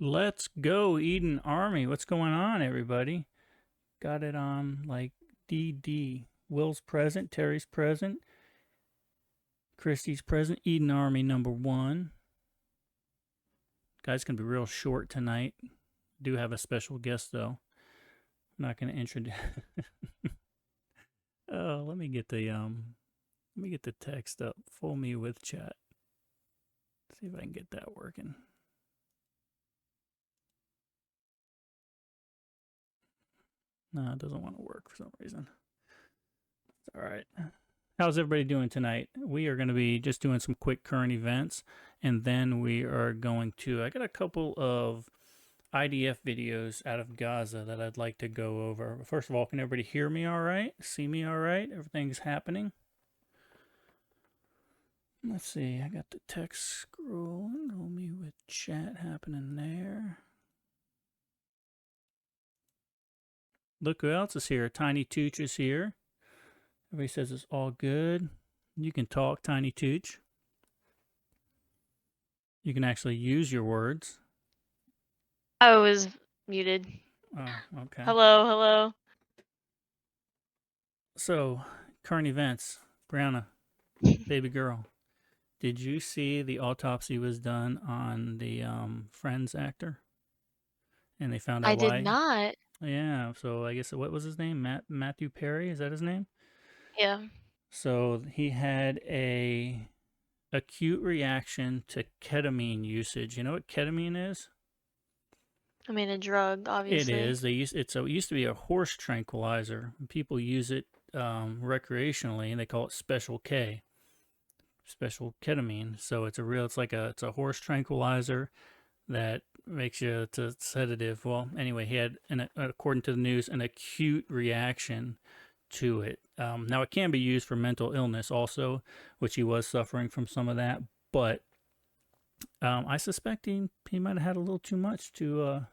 Let's go, Eden Army. What's going on, everybody? Got it on like DD. Will's present, Terry's present, Christy's present. Eden Army #1. Guys, gonna be real short tonight. Do have a special guest though. I'm not gonna introduce. Oh, let me get the text up. Full me with chat. See if I can get that working. No, it doesn't want to work for some reason. It's all right. How's everybody doing tonight? We are going to be just doing some quick current events, and then we are going to. I got a couple of IDF videos out of Gaza that I'd like to go over. First of all, can everybody hear me all right? See me all right? Everything's happening? Let's see. I got the text scrolling. Roll me with chat happening there. Look who else is here. Tiny Tooch is here. Everybody says it's all good. You can talk, Tiny Tooch. You can actually use your words. I was muted. Oh, okay. Hello. So, current events. Brianna, baby girl, did you see the autopsy was done on the Friends actor? And they found out I did why? not. Yeah, so I guess, what was his name? Matthew Perry, is that his name? Yeah. So he had a acute reaction to ketamine usage. You know what ketamine is? I mean, a drug, It obviously. is. It used to be a horse tranquilizer. People use it recreationally, and they call it Special K, special ketamine. So it's a horse tranquilizer that makes you it's a sedative. Well, anyway, he had, according to the news, an acute reaction to it. Now, it can be used for mental illness also, which he was suffering from some of that. But I suspect he might have had a little too much to.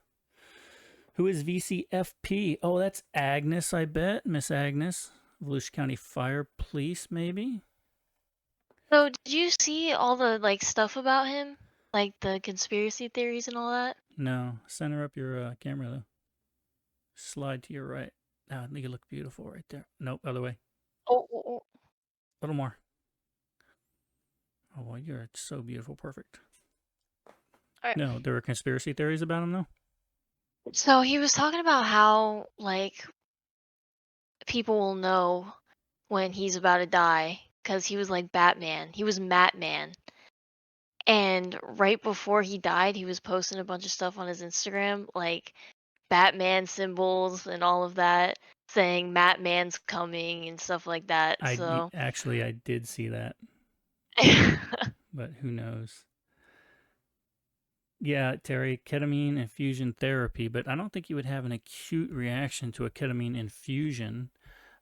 Who is VCFP? Oh, that's Agnes, I bet. Miss Agnes, Volusia County Fire Police, maybe? So, did you see all the stuff about him, like the conspiracy theories and all that? No. Center up your camera, though. Slide to your right. I think you look beautiful right there. Nope, other way. Oh. A little more. Oh, well, you're so beautiful. Perfect. All right. No, there were conspiracy theories about him, though? So he was talking about how people will know when he's about to die because he was like Batman. He was Matman. And right before he died, he was posting a bunch of stuff on his Instagram, like Batman symbols and all of that, saying Matman's coming and stuff like that. So Actually, I did see that, but who knows? Yeah, Terry, ketamine infusion therapy, but I don't think you would have an acute reaction to a ketamine infusion.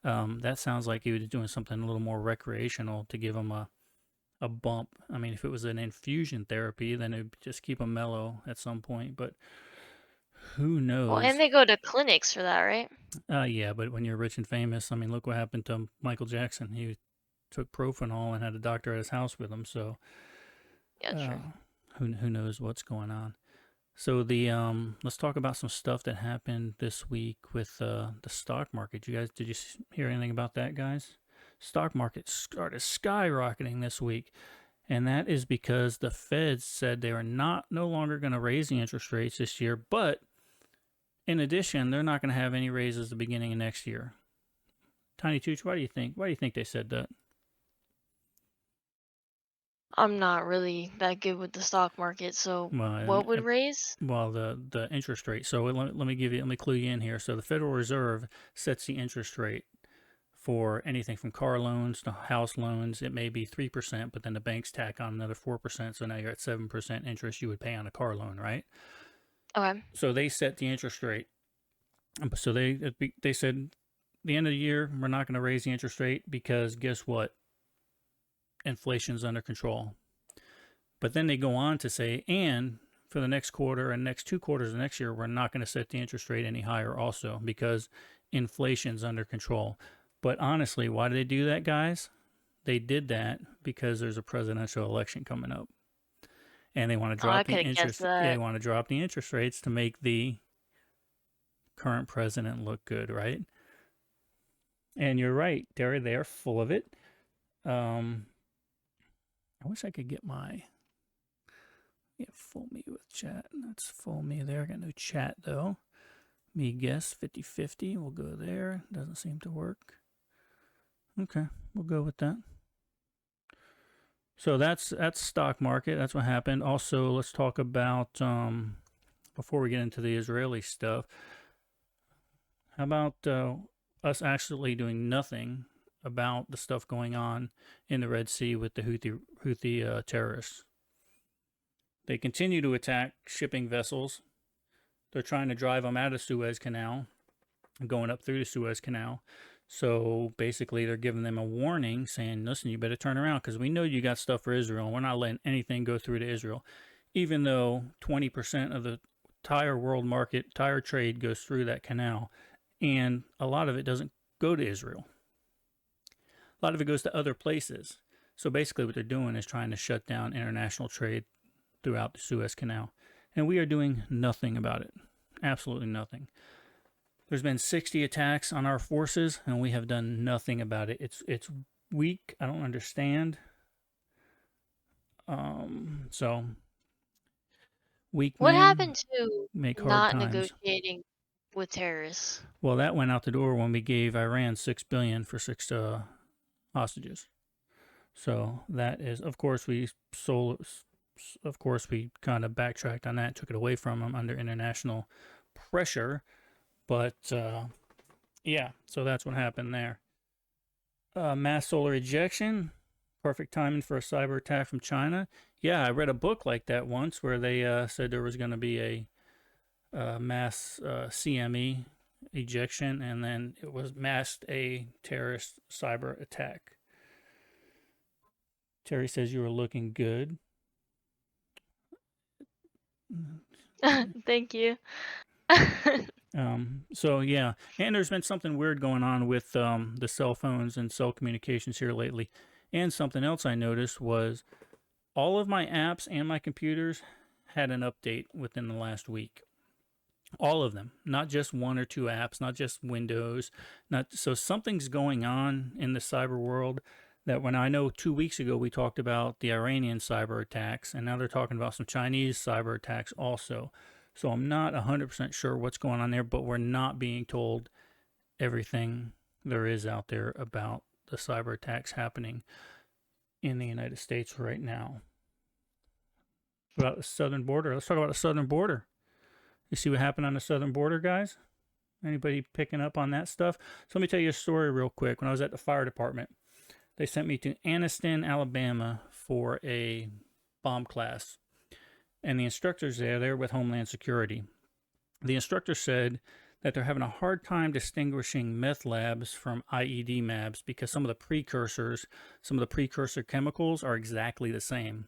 That sounds like he was doing something a little more recreational to give him a bump. I mean, if it was an infusion therapy, then it would just keep him mellow at some point, but who well, knows? and they go to clinics for that, right? Yeah, but when you're rich and famous, I mean, look what happened to Michael Jackson. He took Propanol and had a doctor at his house with him, so Yeah, true. who knows what's going on. So let's talk about some stuff that happened this week with the stock market. Did you hear anything about that, guys? Stock market started skyrocketing this week, and that is because the Fed said they are no longer going to raise the interest rates this year, but in addition, they're not going to have any raises the beginning of next year. Tiny Tooch, why do you think? Why do you think they said that? I'm not really that good with the stock market, so what would raise? Well, the interest rate. So let me clue you in here. So the Federal Reserve sets the interest rate for anything from car loans to house loans. It may be 3%, but then the banks tack on another 4%. So now you're at 7% interest you would pay on a car loan, right? Okay. So they set the interest rate. So they said the end of the year we're not going to raise the interest rate because guess what? Inflation's under control. But then they go on to say, and for the next quarter and next 2 quarters of next year, we're not going to set the interest rate any higher also because inflation's under control. But honestly, why do they do that, guys? They did that because there's a presidential election coming up. and they want to Oh, I drop the could have guessed interest. Yeah, they that. want to drop the interest rates to make the current president look good, right? And you're right, Terry. They are full of it. Um, I wish I could get my full me with chat. That's full me there. Got no chat though. Me guess 50-50. We'll go there. Doesn't seem to work. Okay, we'll go with that. So that's stock market. That's what happened. Also, let's talk about before we get into the Israeli stuff. How about us actually doing nothing about the stuff going on in the Red Sea with the Houthi terrorists? They continue to attack shipping vessels. They're trying to drive them out of Suez Canal, going up through the Suez Canal. So basically, they're giving them a warning saying, listen, you better turn around because we know you got stuff for Israel. And we're not letting anything go through to Israel. Even though 20% of the tire world market, tire trade goes through that canal. And a lot of it doesn't go to Israel. A lot of it goes to other places. So basically, what they're doing is trying to shut down international trade throughout the Suez Canal. And we are doing nothing about it. Absolutely nothing. There's been 60 attacks on our forces, and we have done nothing about it. It's weak. I don't understand. So weak What men happened to make hard not times. negotiating with terrorists? Well, that went out the door when we gave Iran $6 billion for 6 hostages. So that is, of course, we kind of backtracked on that, took it away from them under international pressure. But yeah, so that's what happened there. Mass solar ejection, perfect timing for a cyber attack from China. Yeah, I read a book like that once where they said there was going to be a mass CME ejection, and then it was masked a terrorist cyber attack. Terry says you were looking good. Thank you. So yeah, and there's been something weird going on with the cell phones and cell communications here lately. And something else I noticed was all of my apps and my computers had an update within the last week. All of them, not just one or two apps, not just Windows. Not so something's going on in the cyber world. That when I know 2 weeks ago we talked about the Iranian cyber attacks, and now they're talking about some Chinese cyber attacks also. So I'm not 100% sure what's going on there, but we're not being told everything there is out there about the cyber attacks happening in the United States right now. About the southern border. Let's talk about the southern border. You see what happened on the southern border, guys? Anybody picking up on that stuff? So let me tell you a story real quick. When I was at the fire department, they sent me to Anniston, Alabama for a bomb class. And the instructors there, they're with Homeland Security. The instructor said that they're having a hard time distinguishing meth labs from IED mabs because some of the precursor chemicals are exactly the same.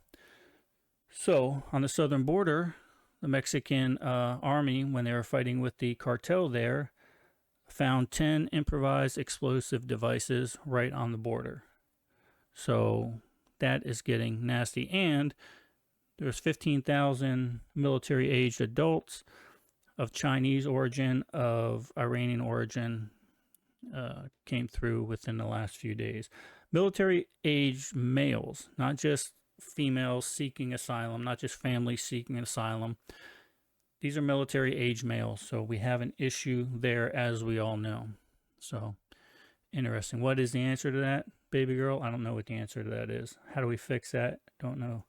So on the southern border, the Mexican army, when they were fighting with the cartel there, found 10 improvised explosive devices right on the border. So that is getting nasty. And there's 15,000 military-aged adults of Chinese origin, of Iranian origin, came through within the last few days. Military-aged males, not just females seeking asylum, not just families seeking asylum. These are military-aged males, so we have an issue there, as we all know. So, interesting. What is the answer to that, baby girl? I don't know what the answer to that is. How do we fix that? Don't know.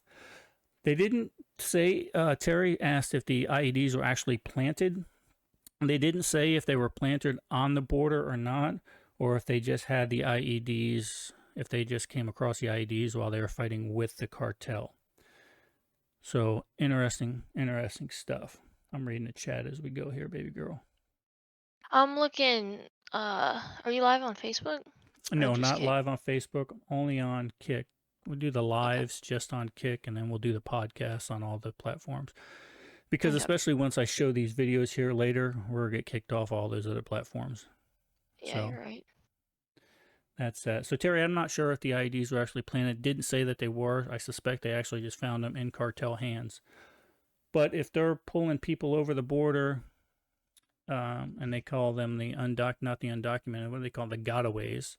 They didn't say, Terry asked if the IEDs were actually planted. They didn't say if they were planted on the border or not, or if they just had the IEDs, if they just came across the IEDs while they were fighting with the cartel. So, interesting stuff. I'm reading the chat as we go here, baby girl. I'm looking. Are you live on Facebook? No, Just not Kick? live on Facebook, only on Kick. We'll do the Okay. lives just on Kick, and then we'll do the podcasts on all the platforms. Because Okay. especially once I show these videos here later, we're going to get kicked off all those other platforms. Yeah, So you're right. That's that. So Terry, I'm not sure if the IEDs were actually planted. Didn't say that they were. I suspect they actually just found them in cartel hands. But if they're pulling people over the border, and they call them not the undocumented, what do they call them? The gotaways?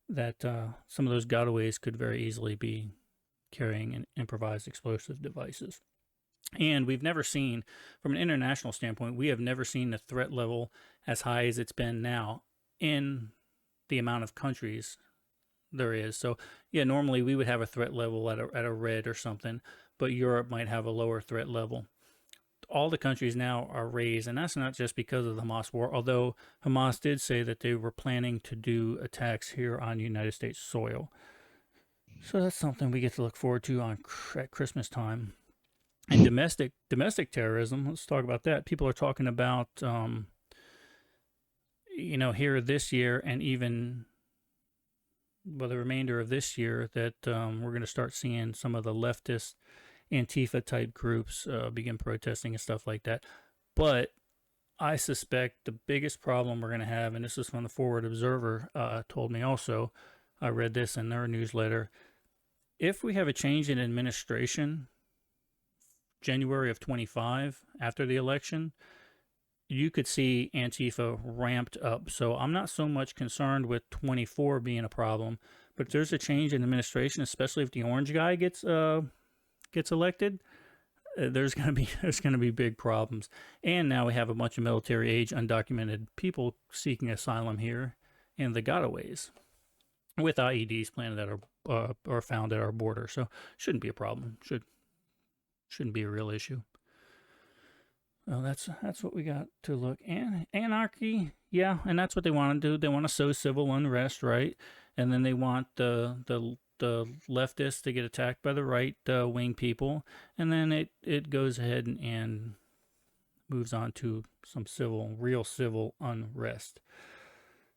That some of those gotaways could very easily be carrying improvised explosive devices. And we've never seen, from an international standpoint, we have never seen the threat level as high as it's been now in the amount of countries there is. So yeah, normally we would have a threat level at a red or something, but Europe might have a lower threat level. All the countries now are raised, and that's not just because of the Hamas war, although Hamas did say that they were planning to do attacks here on United States soil. So that's something we get to look forward to at Christmas time. And domestic terrorism, let's talk about that. People are talking about, here this year and even the remainder of this year that we're going to start seeing some of the leftist Antifa type groups begin protesting and stuff like that. But I suspect the biggest problem we're going to have, and this is from the Forward Observer, told me also, I read this in their newsletter, if we have a change in administration, January of 25, after the election, you could see Antifa ramped up. So I'm not so much concerned with 24 being a problem, but if there's a change in administration, especially if the orange guy gets elected, there's going to be big problems. And now we have a bunch of military age undocumented people seeking asylum here in the gotaways with IEDs planted at our or found at our border. So shouldn't be a problem. Shouldn't be a real issue. Well, that's what we got to look. And anarchy, yeah, and that's what they want to do. They want to sow civil unrest, right? And then they want the leftists to get attacked by the right wing people, and then it goes ahead and moves on to some real civil unrest.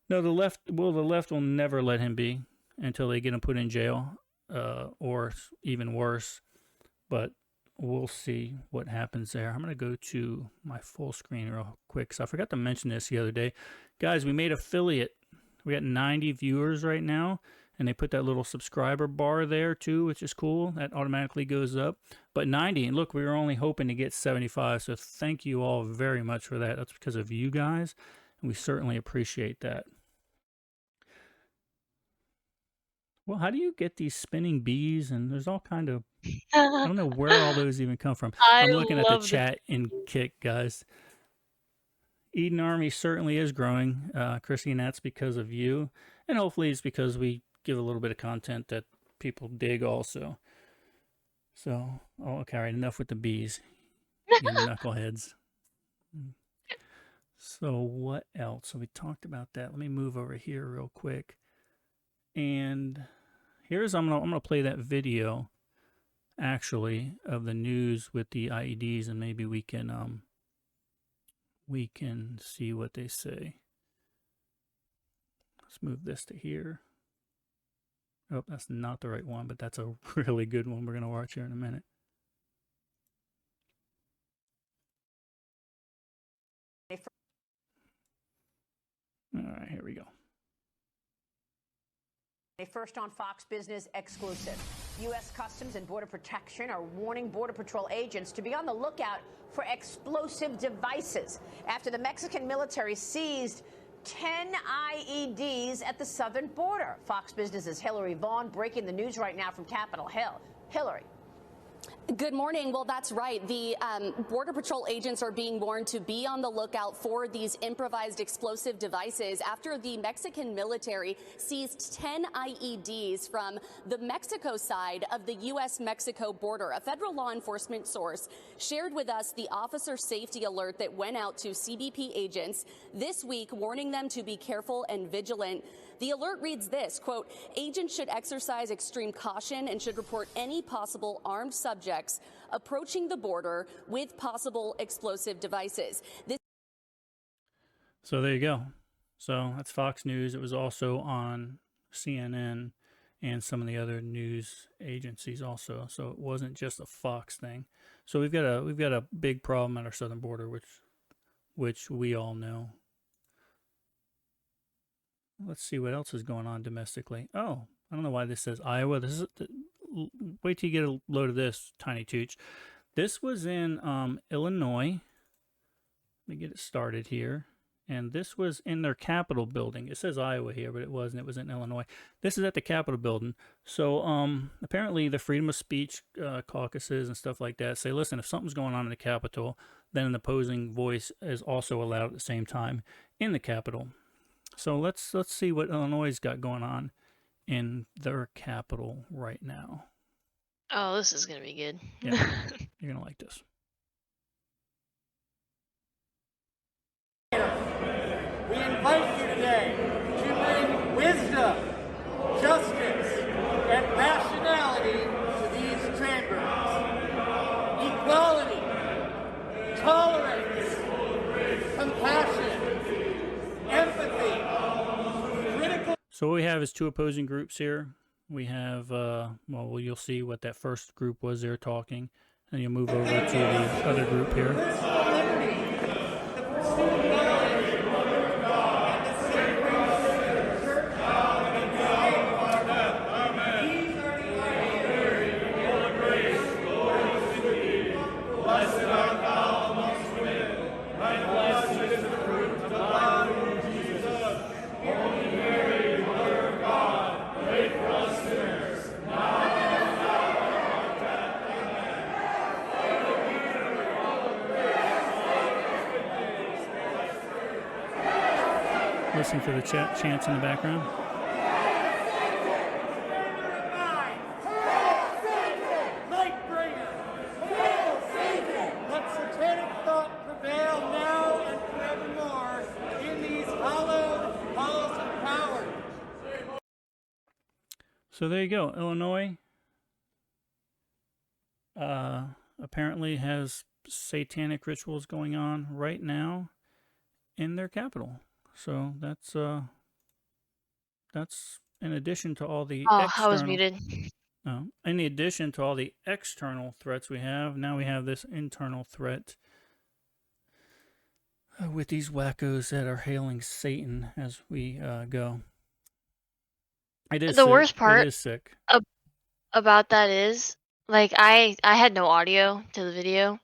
No, the left will never let him be until they get him put in jail, or even worse. But we'll see what happens there. I'm going to go to my full screen real quick. So I forgot to mention this the other day. Guys, we made affiliate. We got 90 viewers right now, and they put that little subscriber bar there too, which is cool. That automatically goes up. But 90, and look, we were only hoping to get 75. So thank you all very much for that. That's because of you guys, and we certainly appreciate that. Well, how do you get these spinning bees? And there's all kind of, I don't know where all those even come from. I'm looking at the chat in Kick, guys. Eden Army certainly is growing, Chrissy, and that's because of you. And hopefully it's because we give a little bit of content that people dig also. So, okay, all right, enough with the bees, you knuckleheads. So what else? So we talked about that. Let me move over here real quick. And here's, I'm gonna play that video actually of the news with the IEDs, and maybe we can see what they say. Let's move this to here. Oh, that's not the right one, but that's a really good one we're gonna watch here in a minute. All right, here we go. A first on Fox Business exclusive. U.S. Customs and Border Protection are warning Border Patrol agents to be on the lookout for explosive devices after the Mexican military seized 10 IEDs at the southern border. Fox Business's Hillary Vaughn breaking the news right now from Capitol Hill. Hillary. Good morning. Well, that's right. The Border Patrol agents are being warned to be on the lookout for these improvised explosive devices after the Mexican military seized 10 IEDs from the Mexico side of the U.S.-Mexico border. A federal law enforcement source shared with us the officer safety alert that went out to CBP agents this week, warning them to be careful and vigilant. The alert reads this, quote, agents should exercise extreme caution and should report any possible armed subjects approaching the border with possible explosive devices. So there you go. So that's Fox News. It was also on CNN and some of the other news agencies also. So it wasn't just a Fox thing. So we've got a big problem at our southern border, which we all know. let's see what else is going on domestically. Oh, I don't know why this says Iowa. This is wait till you get a load of this, Tiny Tooch. This was in Illinois. Let me get it started here. And this was in their Capitol building. It says Iowa here, but it wasn't. It was in Illinois. This is at the Capitol building. So apparently the freedom of speech caucuses and stuff like that say, listen, if something's going on in the Capitol, then an opposing voice is also allowed at the same time in the Capitol. So let's see what Illinois got going on in their capital right now. Oh, this is gonna be good. Yeah, you're gonna like this. We invite you today to bring wisdom, justice, and rationality to these chambers. Equality, tolerance, compassion, empathy, critical. So what we have is two opposing groups here. We have, well, you'll see what that first group was there talking, and you'll move over to the other group here. Listening to the chants in the background. Let satanic thought prevail now and forevermore in these hallowed halls of power. So there you go. Illinois apparently has satanic rituals going on right now in their capital. So that's in addition to all the Oh, external, I was muted. in addition to all the external threats we have, now we have this internal threat with these wackos that are hailing Satan as we go. It is The sick. worst part It is sick. about that is, like, I had no audio to the video,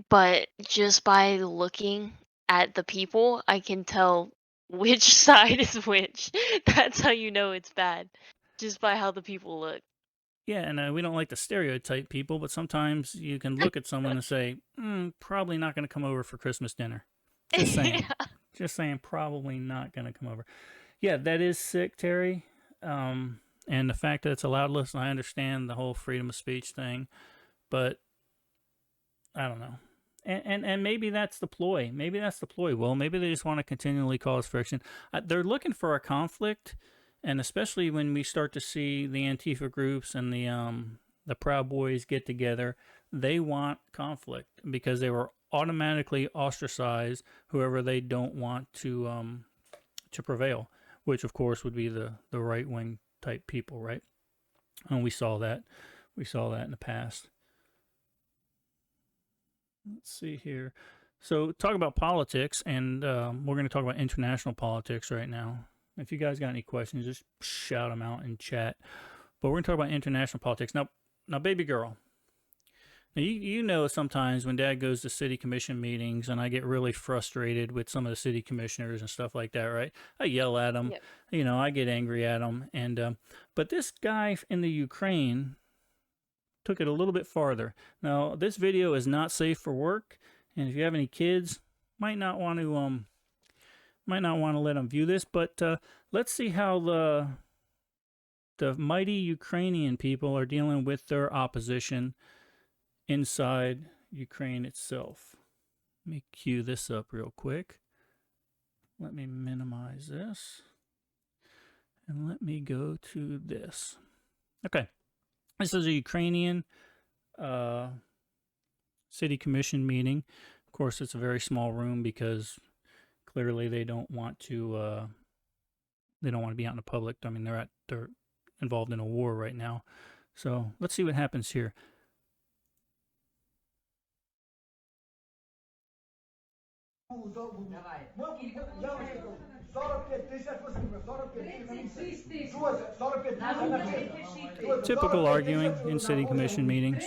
but just by looking at the people, I can tell which side is which. That's how you know it's bad, just by how the people look. Yeah, and we don't like to stereotype people, but sometimes you can look at someone and say, probably not going to come over for Christmas dinner. Just saying. Just saying, probably not going to come over. Yeah, that is sick, Terry. And the fact that it's allowed, listen, I understand the whole freedom of speech thing, but I don't know. And maybe that's the ploy. Maybe that's the ploy. Well, maybe they just want to continually cause friction. They're looking for a conflict, and especially when we start to see the Antifa groups and the Proud Boys get together, they want conflict because they were automatically ostracized whoever they don't want to prevail, which of course would be the right wing type people, right? And we saw that in the past. Let's see here. So talk about politics, and we're going to talk about international politics right now. If you guys got any questions, just shout them out in chat. But we're going to talk about international politics. Now, baby girl. Now, you know sometimes when Dad goes to city commission meetings and I get really frustrated with some of the city commissioners and stuff like that, right? I yell at them. Yep. You know, I get angry at them. And but this guy in the Ukraine took it a little bit farther. Now, this video is not safe for work, and if you have any kids, might not want to let them view this. But let's see how the mighty Ukrainian people are dealing with their opposition inside Ukraine itself. Let me cue this up real quick. Let me minimize this, and let me go to this. Okay. This is a Ukrainian city commission meeting. Of course, it's a very small room because clearly they don't want to be out in the public. I mean, they're involved in a war right now. So let's see what happens here. Typical arguing in city commission meetings.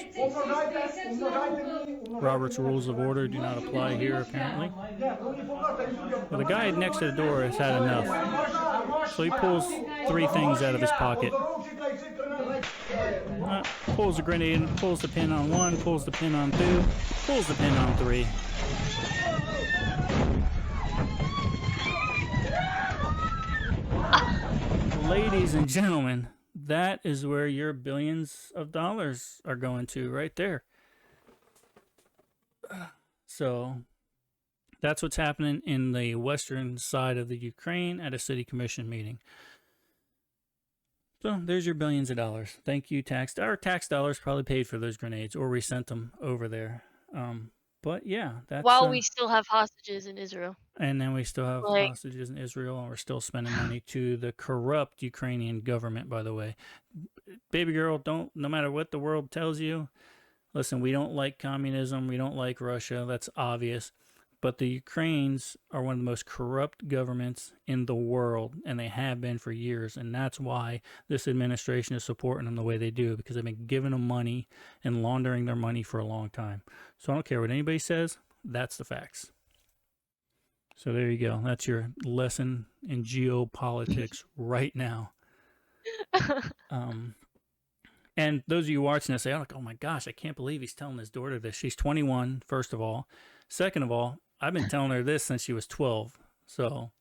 Robert's Rules of Order do not apply here, apparently. Well, the guy next to the door has had enough. So he pulls 3 things out of his pocket. Pulls a grenade, pulls the pin on 1, pulls the pin on 2, pulls the pin on 3. Ladies and gentlemen, that is where your billions of dollars are going to, right there. So that's what's happening in the western side of the Ukraine at a city commission meeting. So there's your billions of dollars. Thank you, our tax dollars probably paid for those grenades, or we sent them over there. But yeah, that's while we still have hostages in Israel. And then we still have hostages in Israel, and we're still spending money to the corrupt Ukrainian government, by the way. Baby girl, no matter what the world tells you, listen, we don't like communism, we don't like Russia, that's obvious. But the Ukrainians are one of the most corrupt governments in the world, and they have been for years. And that's why this administration is supporting them the way they do, because they've been giving them money and laundering their money for a long time. So I don't care what anybody says, that's the facts. So there you go. That's your lesson in geopolitics right now. And those of you watching this say, oh my gosh, I can't believe he's telling his daughter this. She's 21, first of all. Second of all, I've been telling her this since she was 12. So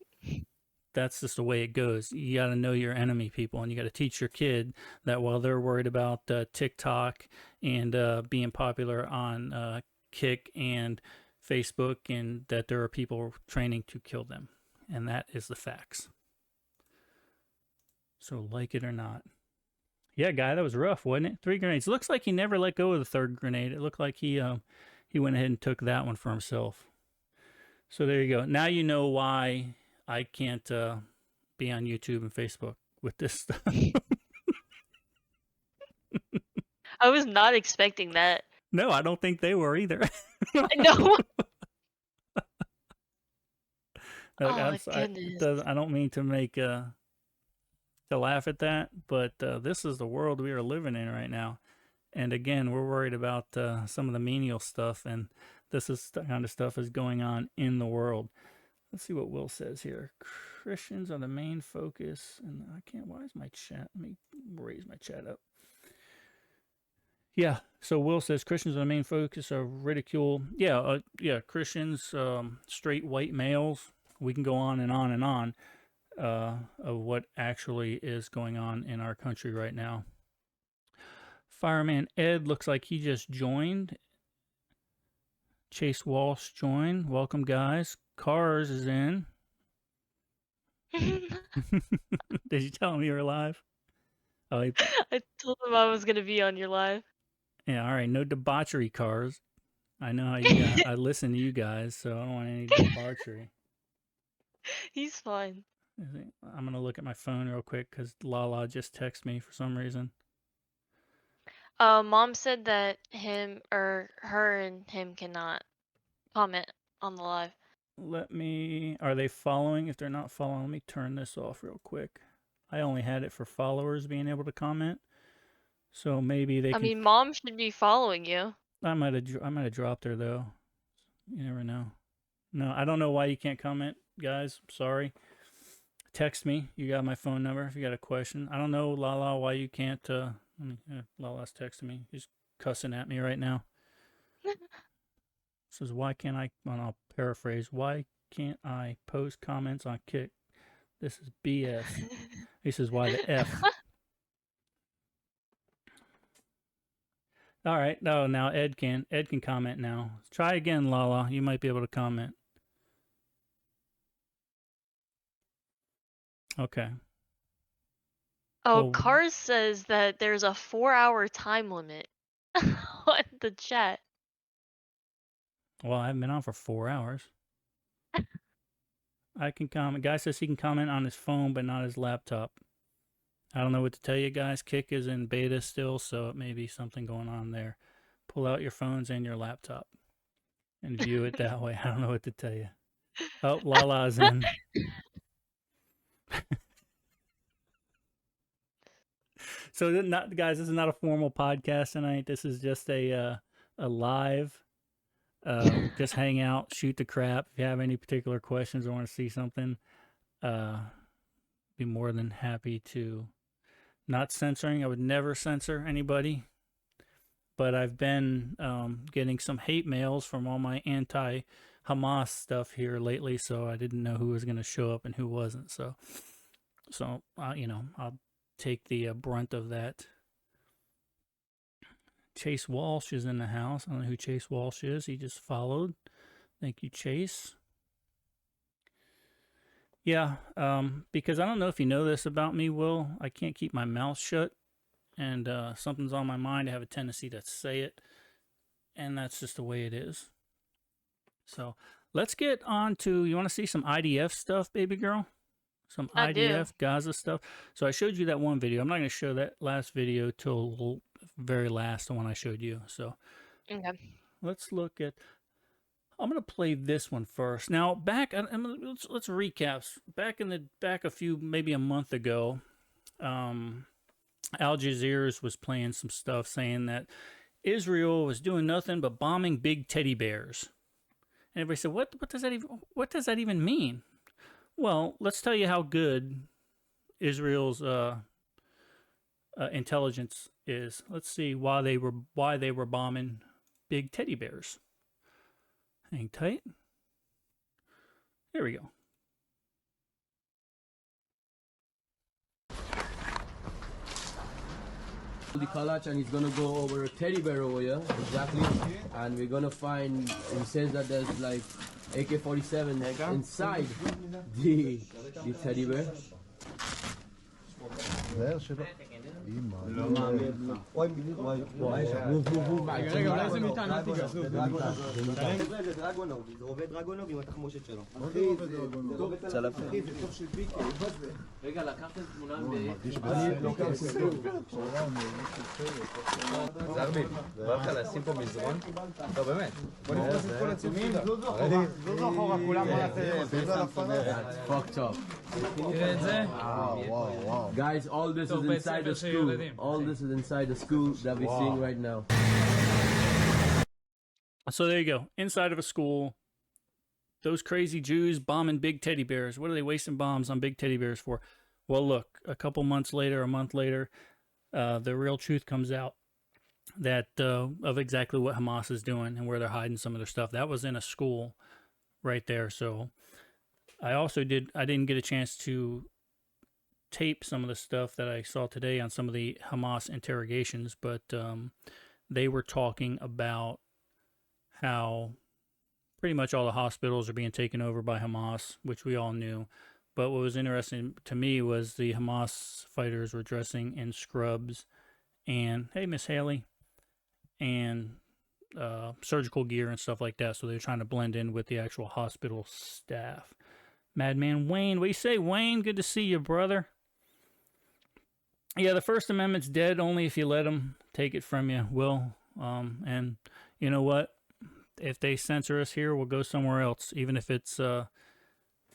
that's just the way it goes. You got to know your enemy, people, and you got to teach your kid that while they're worried about TikTok and being popular on Kick and Facebook, and that there are people training to kill them. And that is the facts. So like it or not. Yeah, guy, that was rough, wasn't it? 3 grenades. Looks like he never let go of the 3rd grenade. It looked like he went ahead and took that one for himself. So there you go. Now you know why I can't be on YouTube and Facebook with this stuff. I was not expecting that. No, I don't think they were either. No. I don't mean to make to laugh at that, but this is the world we are living in right now. And again, we're worried about some of the menial stuff, and this is the kind of stuff is going on in the world. Let's see what Will says here. Christians are the main focus, and I can't. Why is my chat? Let me raise my chat up. Yeah. So Will says Christians are the main focus of ridicule. Yeah. Yeah. Christians, straight white males. We can go on and on and on of what actually is going on in our country right now. Fireman Ed looks like he just joined. Chase Walsh joined. Welcome, guys. Cars is in. Did you tell him you were live? Oh, I told him I was going to be on your live. Yeah, all right. No debauchery, Cars. I know how you guys, I listen to you guys, so I don't want any debauchery. He's fine. I'm going to look at my phone real quick because Lala just texted me for some reason. Mom said that her and him cannot comment on the live. Are they following? If they're not following, let me turn this off real quick. I only had it for followers being able to comment. So maybe they I mean, Mom should be following you. I might have dropped her though. You never know. No, I don't know why you can't comment, guys. Sorry. Text me. You got my phone number if you got a question. I don't know, Lala, why you can't Lala's texting me. He's cussing at me right now. Says, why can't I, well, I'll paraphrase, why can't I post comments on Kick? This is BS. He says, why the F? All right. No, now Ed can comment now. Try again, Lala. You might be able to comment. Okay. Oh, Cars says that there's a 4-hour time limit on the chat. Well, I haven't been on for 4 hours. I can comment. Guy says he can comment on his phone, but not his laptop. I don't know what to tell you guys. Kick is in beta still, so it may be something going on there. Pull out your phones and your laptop and view it that way. I don't know what to tell you. Oh, Lala's in. So, not guys, this is not a formal podcast tonight. This is just a live. Just hang out, shoot the crap. If you have any particular questions or want to see something, be more than happy to. Not censoring. I would never censor anybody. But I've been getting some hate mails from all my anti-Hamas stuff here lately, so I didn't know who was going to show up and who wasn't. So I'll take the brunt of that. Chase Walsh is in the house. I don't know who Chase Walsh is. He just followed. Thank you, Chase. Yeah, because I don't know if you know this about me, Will. I can't keep my mouth shut, and something's on my mind. I have a tendency to say it, and that's just the way it is. So let's get on to, you want to see some IDF stuff, baby girl? Some I IDF do. Gaza stuff. So I showed you that one video. I'm not going to show that last video till very last, the one I showed you. So Okay. let's look at, I'm going to play this one first. Now, let's recap. Back a few, maybe a month ago, Al Jazeera was playing some stuff saying that Israel was doing nothing but bombing big teddy bears. And everybody said, what does that even mean? Well, let's tell you how good Israel's intelligence is. Let's see why they were bombing big teddy bears. Hang tight. Here we go. The collage, and he's gonna go over a teddy bear over here, exactly, and we're gonna find, he says that there's like AK-47 inside the teddy bear. Fucked up. Guys, all this is inside the school. All this is inside the school that we're seeing right now. So there you go. Inside of a school. Those crazy Jews bombing big teddy bears. What are they wasting bombs on big teddy bears for? Well, look, a month later, the real truth comes out that of exactly what Hamas is doing and where they're hiding some of their stuff. That was in a school right there. So I didn't get a chance to tape some of the stuff that I saw today on some of the Hamas interrogations, but they were talking about how pretty much all the hospitals are being taken over by Hamas, which we all knew. But what was interesting to me was the Hamas fighters were dressing in scrubs and, hey, Miss Haley, and surgical gear and stuff like that. So they're trying to blend in with the actual hospital staff. Madman Wayne, what do you say, Wayne? Good to see you, brother. Yeah, the First Amendment's dead only if you let them take it from you, Will. And you know what? If they censor us here, we'll go somewhere else, even if it's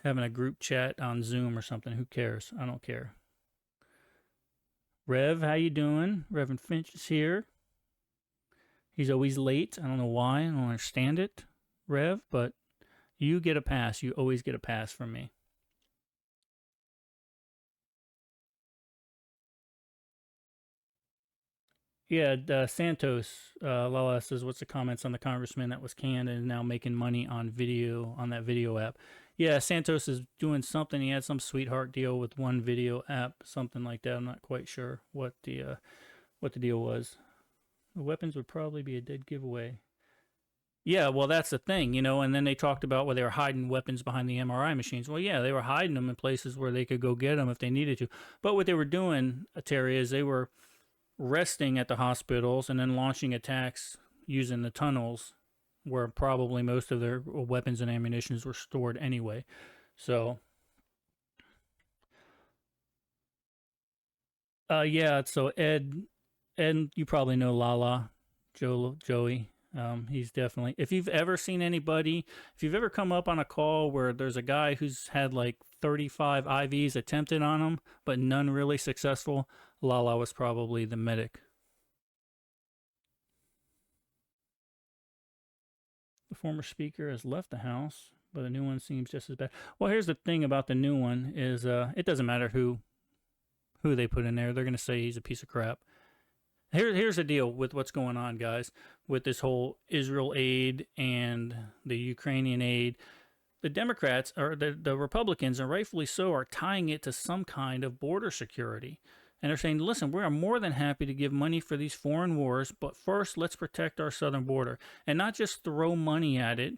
having a group chat on Zoom or something. Who cares? I don't care. Rev, how you doing? Reverend Finch is here. He's always late. I don't know why. I don't understand it, Rev, but you get a pass. You always get a pass from me. Yeah, Santos, Lala says, what's the comments on the congressman that was canned and is now making money on video, on that video app? Yeah, Santos is doing something. He had some sweetheart deal with one video app, something like that. I'm not quite sure what the deal was. The weapons would probably be a dead giveaway. Yeah, well, that's the thing, and then they talked about where they were hiding weapons behind the MRI machines. Well, yeah, they were hiding them in places where they could go get them if they needed to. But what they were doing, Terry, is they were resting at the hospitals and then launching attacks using the tunnels where probably most of their weapons and ammunitions were stored anyway. So, yeah, so Ed, you probably know Lala, Joey. He's definitely, if you've ever seen anybody, if you've ever come up on a call where there's a guy who's had like 35 IVs attempted on him, but none really successful, Lala was probably the medic. The former speaker has left the house, but the new one seems just as bad. Well, here's the thing about the new one is it doesn't matter who they put in there. They're going to say he's a piece of crap. Here's the deal with what's going on, guys, with this whole Israel aid and the Ukrainian aid. The Democrats, or the Republicans, and rightfully so, are tying it to some kind of border security. And they're saying, listen, we are more than happy to give money for these foreign wars, but first let's protect our southern border. And not just throw money at it,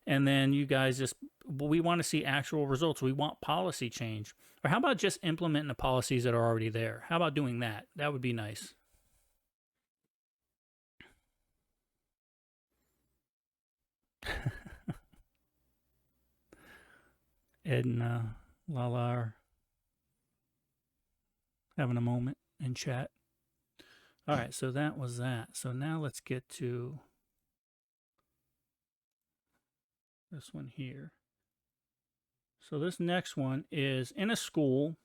and then you guys just, we want to see actual results. We want policy change. Or how about just implementing the policies that are already there? How about doing that? That would be nice. Ed and Lala are having a moment in chat. All right, so that was that. So now let's get to this one here. So this next one is in a school.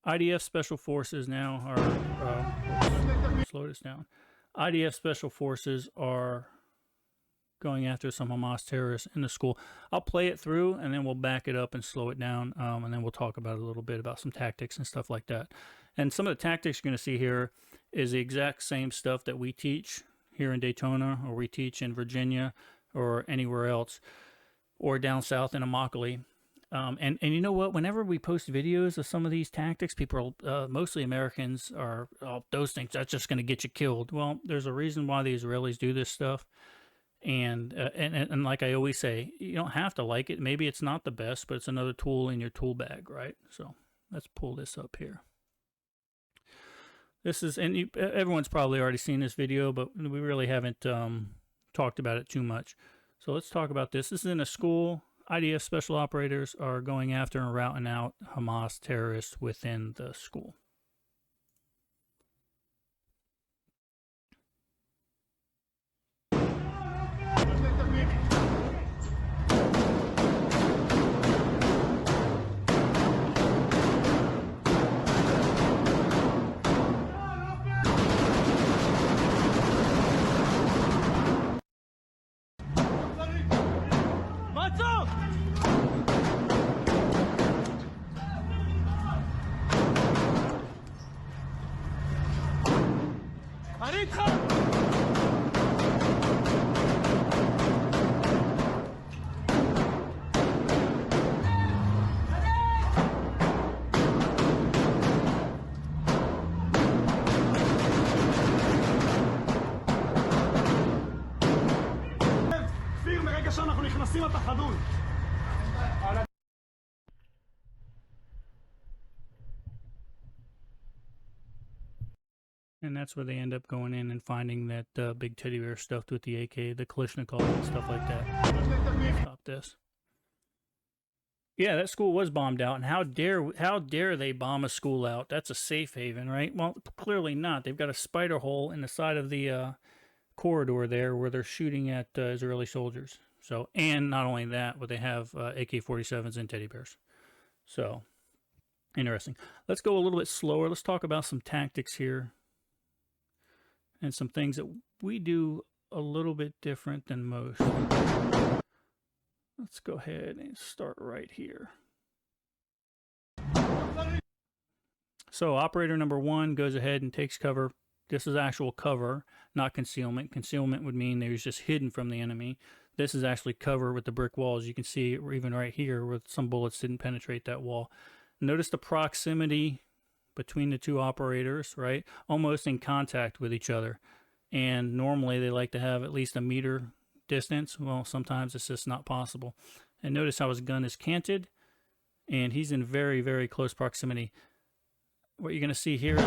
IDF Special Forces now are, slow this down. IDF Special Forces are going after some Hamas terrorists in the school. I'll play it through and then we'll back it up and slow it down. And then we'll talk about it a little bit about some tactics and stuff like that. And some of the tactics you're going to see here is the exact same stuff that we teach here in Daytona, or we teach in Virginia or anywhere else, or down south in Immokalee. And you know what? Whenever we post videos of some of these tactics, people, mostly Americans, are, oh, those things, that's just going to get you killed. Well, there's a reason why the Israelis do this stuff. And like I always say, you don't have to like it. Maybe it's not the best, but it's another tool in your tool bag, right? So let's pull this up here. This is, and everyone's probably already seen this video, but we really haven't talked about it too much. So let's talk about this. This is in a school. IDF special operators are going after and routing out Hamas terrorists within the school. And that's where they end up going in and finding that big teddy bear stuffed with the AK, the Kalashnikov, and stuff like that. Stop this. Yeah, that school was bombed out, and how dare they bomb a school out? That's a safe haven, right? Well, clearly not. They've got a spider hole in the side of the corridor there where they're shooting at Israeli soldiers. So, and not only that, but they have AK-47s and teddy bears. So, interesting. Let's go a little bit slower. Let's talk about some tactics here and some things that we do a little bit different than most. Let's go ahead and start right here. So operator number 1 goes ahead and takes cover. This is actual cover, not concealment. Concealment would mean they was just hidden from the enemy. This is actually cover with the brick walls. You can see even right here where some bullets didn't penetrate that wall. Notice the proximity between the two operators, right? Almost in contact with each other. And normally they like to have at least a meter distance. Well, sometimes it's just not possible. And notice how his gun is canted, and he's in very, very close proximity. What you're going to see here is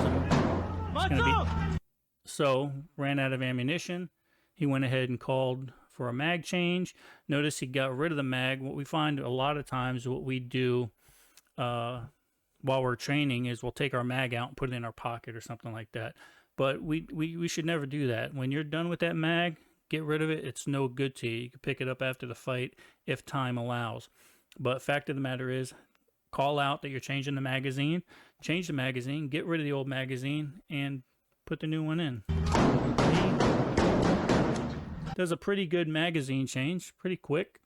so ran out of ammunition. He went ahead and called for a mag change. Notice he got rid of the mag. What we find a lot of times, what we do while we're training is we'll take our mag out and put it in our pocket or something like that. But we should never do that. When you're done with that mag, get rid of it. It's no good to you. You can pick it up after the fight if time allows. But fact of the matter is, call out that you're changing the magazine, change the magazine, get rid of the old magazine, and put the new one in. Does a pretty good magazine change, pretty quick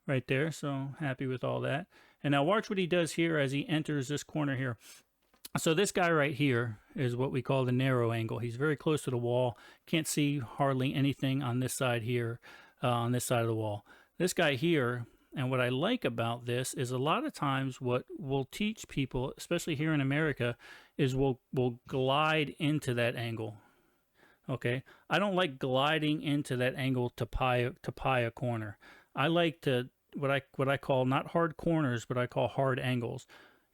right there. So happy with all that. And now watch what he does here as he enters this corner here. So this guy right here is what we call the narrow angle. He's very close to the wall. Can't see hardly anything on this side here, on this side of the wall. This guy here, and what I like about this is a lot of times what we'll teach people, especially here in America, is we'll glide into that angle. Okay, I don't like gliding into that angle to pie a corner. I like to what I call not hard corners, but I call hard angles.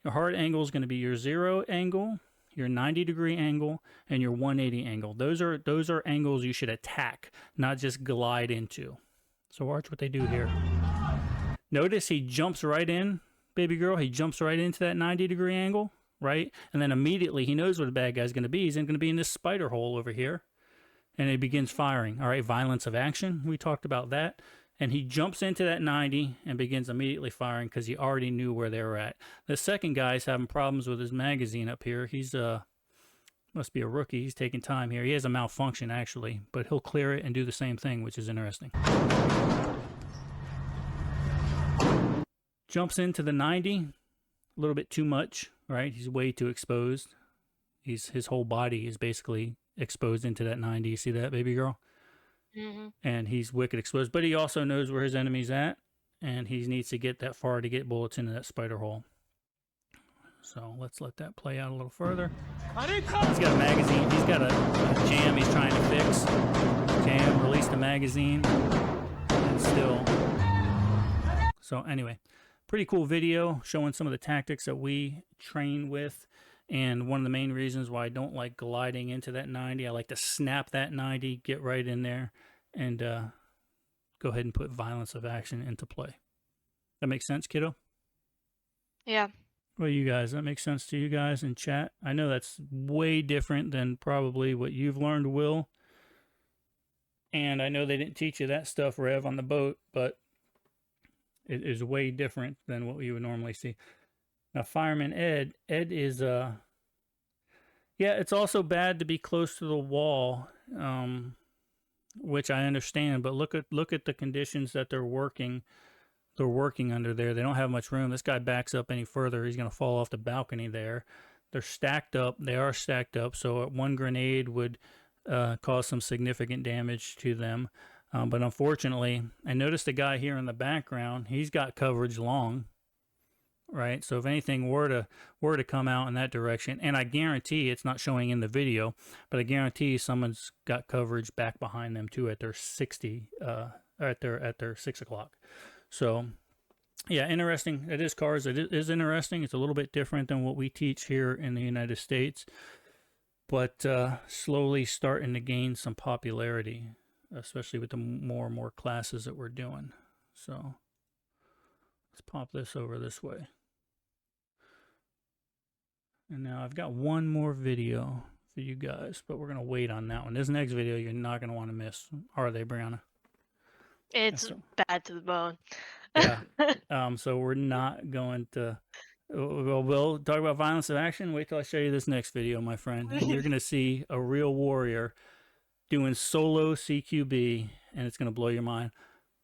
Your hard angle is going to be your 0 angle, your 90-degree angle, and your 180 angle. Those are angles you should attack, not just glide into. So watch what they do here. Notice he jumps right in, baby girl. He jumps right into that 90-degree angle, right? And then immediately he knows where the bad guy's going to be. He's going to be in this spider hole over here. And he begins firing. All right, violence of action. We talked about that. And he jumps into that 90 and begins immediately firing because he already knew where they were at. The second guy's having problems with his magazine up here. He's must be a rookie. He's taking time here. He has a malfunction, actually. But he'll clear it and do the same thing, which is interesting. Jumps into the 90. A little bit too much, right? He's way too exposed. His whole body is basically exposed into that 90. You see that, baby girl? Mm-hmm. And he's wicked exposed, but he also knows where his enemy's at, and he needs to get that far to get bullets into that spider hole. So let's let that play out a little further. He's got a magazine. He's got a jam he's trying to fix. Jam, release the magazine, and still. So anyway, pretty cool video showing some of the tactics that we train with. And one of the main reasons why I don't like gliding into that 90, I like to snap that 90, get right in there, and go ahead and put violence of action into play. That makes sense, kiddo? Yeah. Well, you guys, that makes sense to you guys in chat? I know that's way different than probably what you've learned, Will. And I know they didn't teach you that stuff, Rev, on the boat, but it is way different than what you would normally see. Now, Fireman Ed is, yeah, it's also bad to be close to the wall, which I understand, but look at the conditions that they're working under there. They don't have much room. This guy backs up any further, he's going to fall off the balcony there. They're stacked up. They are stacked up, so one grenade would cause some significant damage to them. But unfortunately, I noticed the guy here in the background, he's got coverage long. Right, so if anything were to come out in that direction, and I guarantee it's not showing in the video, but I guarantee someone's got coverage back behind them too at their 60, at their 6 o'clock. So, yeah, interesting. It is cars. It is interesting. It's a little bit different than what we teach here in the United States, but slowly starting to gain some popularity, especially with the more and more classes that we're doing. So. Let's pop this over this way. And now I've got one more video for you guys, but we're going to wait on that one. This next video you're not going to want to miss. Are they, Brianna? It's bad to the bone. Yeah. So we're not going to... We'll talk about violence of action. Wait till I show you this next video, my friend. And you're going to see a real warrior doing solo CQB, and it's going to blow your mind.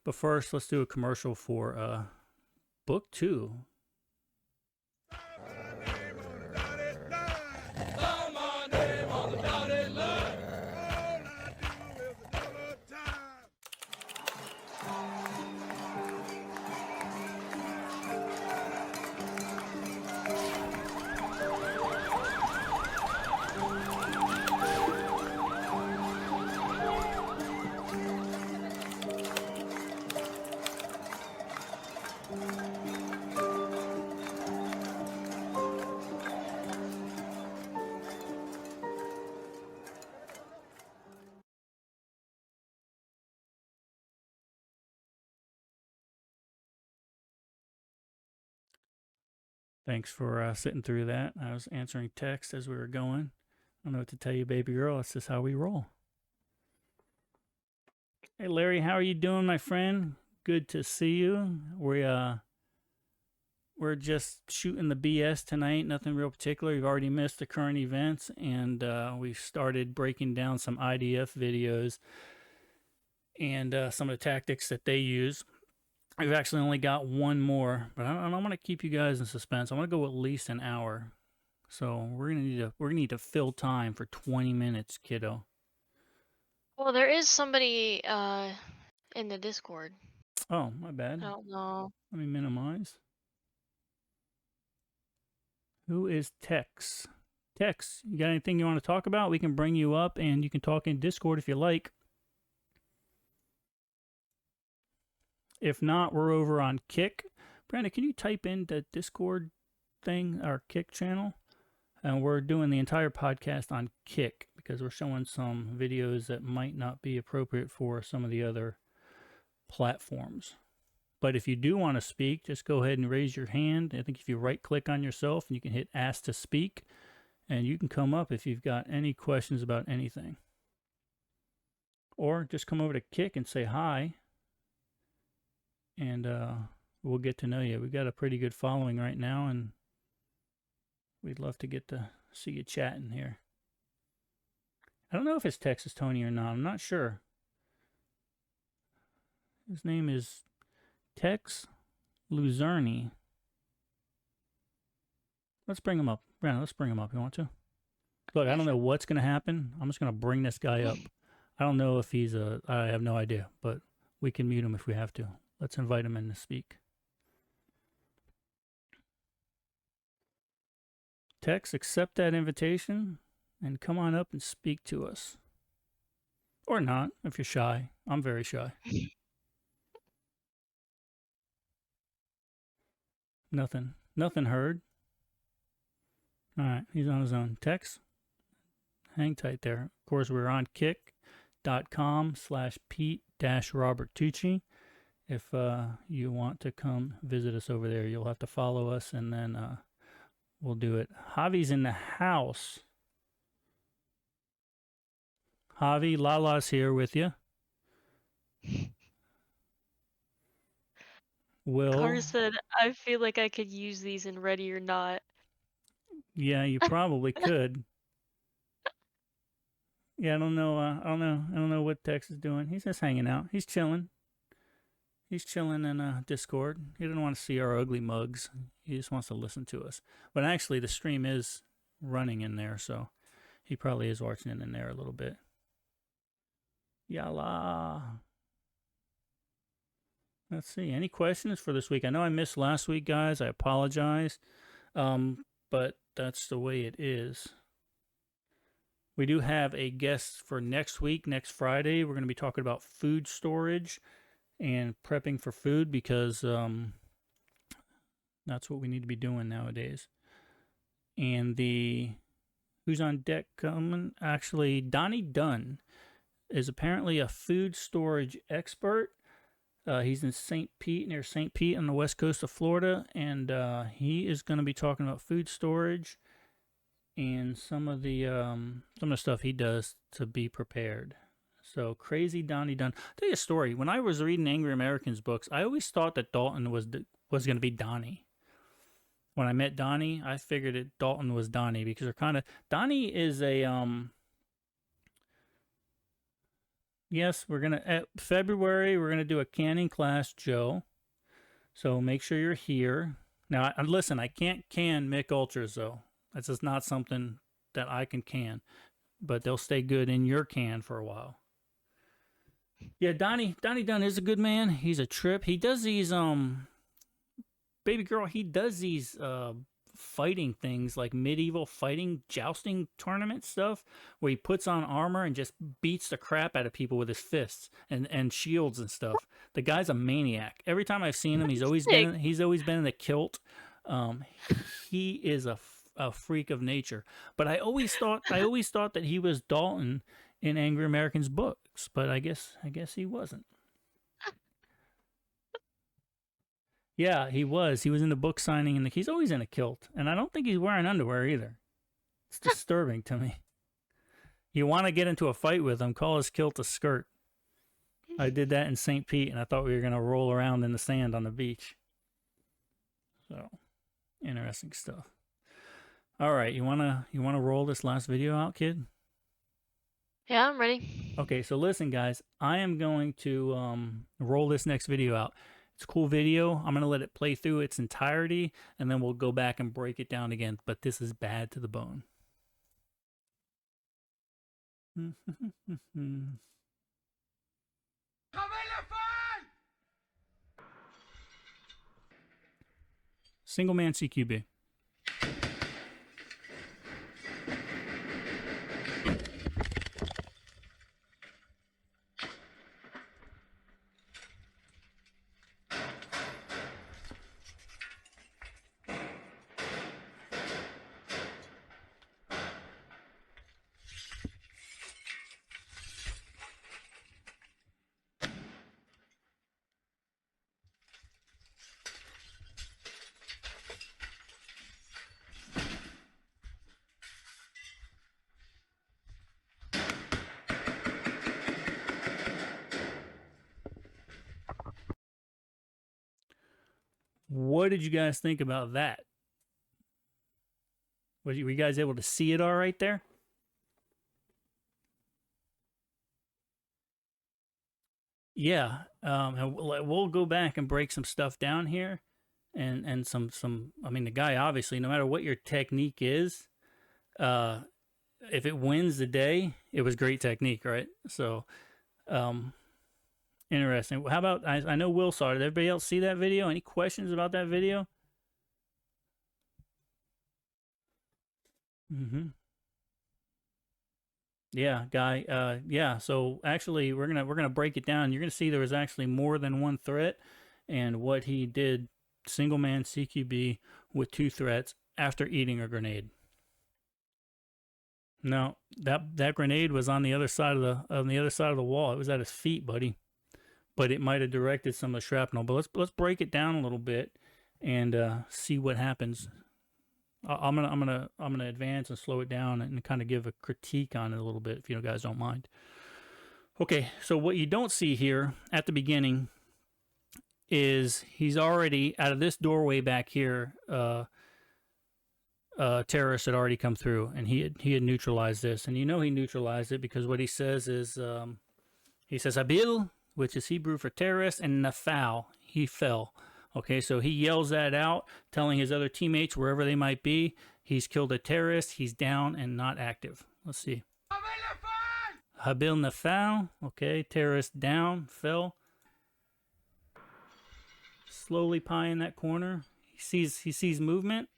But first, let's do a commercial for... Book 2. Thanks for sitting through that. I was answering text as we were going. I don't know what to tell you, baby girl. That's just how we roll. Hey Larry, how are you doing, my friend? Good to see you. We're just shooting the BS tonight. Nothing real particular. You've already missed the current events, and we've started breaking down some IDF videos and some of the tactics that they use. We've actually only got one more, but I don't want to keep you guys in suspense. I want to go at least an hour, so we're gonna need to fill time for 20 minutes, kiddo. Well, there is somebody in the Discord. Oh, my bad. I don't know. Let me minimize. Who is Tex? Tex, you got anything you want to talk about? We can bring you up, and you can talk in Discord if you like. If not, we're over on Kick. Brandon, can you type in the Discord thing, our Kick channel? And we're doing the entire podcast on Kick because we're showing some videos that might not be appropriate for some of the other platforms. But if you do want to speak, just go ahead and raise your hand. I think if you right-click on yourself, and you can hit Ask to Speak, and you can come up if you've got any questions about anything. Or just come over to Kick and say hi, and we'll get to know you. We've got a pretty good following right now, and we'd love to get to see you chatting here. I don't know if it's Texas Tony or not. I'm not sure. His name is Tex Luzerni. Let's bring him up. Brandon, let's bring him up. You want to? Look, I don't know what's going to happen. I'm just going to bring this guy up. I don't know if he's a... I have no idea, but we can mute him if we have to. Let's invite him in to speak. Tex, accept that invitation and come on up and speak to us. Or not, if you're shy. I'm very shy. Nothing heard. All right, he's on his own. Tex, hang tight there. Of course, we're on kick.com/Pete-Robert-Tucci. If you want to come visit us over there, you'll have to follow us, and then we'll do it. Javi's in the house. Javi, Lala's here with you. Will. Carter said, I feel like I could use these in Ready or Not. Yeah, you probably could. Yeah, I don't know what Tex is doing. He's just hanging out. He's chilling. He's chilling in Discord. He doesn't want to see our ugly mugs. He just wants to listen to us. But actually, the stream is running in there, so he probably is watching it in there a little bit. Yalla. Let's see. Any questions for this week? I know I missed last week, guys. I apologize. But that's the way it is. We do have a guest for next week, next Friday. We're going to be talking about food storage and prepping for food because that's what we need to be doing nowadays. And who's on deck coming? Actually, Donnie Dunn is apparently a food storage expert. He's in St. Pete, near St. Pete on the west coast of Florida, and he is going to be talking about food storage and some of the stuff he does to be prepared. So crazy Donnie Dunn. I'll tell you a story. When I was reading Angry Americans books, I always thought that Dalton was going to be Donnie. When I met Donnie, I figured that Dalton was Donnie because they're kind of... Donnie is a... Yes, we're going to... At February, we're going to do a canning class, Joe. So make sure you're here. Now, listen, I can't can Mick Ultras, though. That's just not something that I can can. But they'll stay good in your can for a while. Yeah, Donnie Dunn is a good man. He's a trip. He does these, baby girl, he does these fighting things like medieval fighting, jousting tournament stuff where he puts on armor and just beats the crap out of people with his fists and shields and stuff. The guy's a maniac. Every time I've seen him, he's always been in the kilt. He is a freak of nature. But I always thought that he was Dalton in Angry Americans books, but I guess he wasn't. Yeah, he was. He was in the book signing, and he's always in a kilt. And I don't think he's wearing underwear either. It's disturbing to me. You want to get into a fight with him, call his kilt a skirt. I did that in St. Pete, and I thought we were gonna roll around in the sand on the beach. So, interesting stuff. All right, you wanna roll this last video out, kid? Yeah, I'm ready. Okay, so listen, guys. I am going to roll this next video out. It's a cool video. I'm gonna let it play through its entirety, and then we'll go back and break it down again. But this is bad to the bone. Single man CQB. What did you guys think about that? Were you guys able to see it all right there? Yeah, and we'll go back and break some stuff down here, and some. I mean, the guy obviously, no matter what your technique is, if it wins the day, it was great technique, right? So, interesting. How about I know Will saw it. Did everybody else see that video? Any questions about that video? Yeah, guy. Yeah. So actually, we're gonna break it down. You're gonna see there was actually more than one threat, and what he did, single man CQB with 2 threats after eating a grenade. No, that grenade was on the other side of the wall. It was at his feet, buddy. But it might have directed some of the shrapnel. But let's break it down a little bit and see what happens. I'm gonna advance and slow it down and kind of give a critique on it a little bit, if you guys don't mind. Okay, so what you don't see here at the beginning is he's already out of this doorway back here. Terrorists had already come through, and he had neutralized this, and he neutralized it because what he says is he says Habil, which is Hebrew for terrorist, and Nafal, he fell. Okay, so he yells that out, telling his other teammates, wherever they might be, he's killed a terrorist, he's down and not active. Let's see. Habil Nafal, okay, terrorist down, fell. Slowly pieing that corner. He sees movement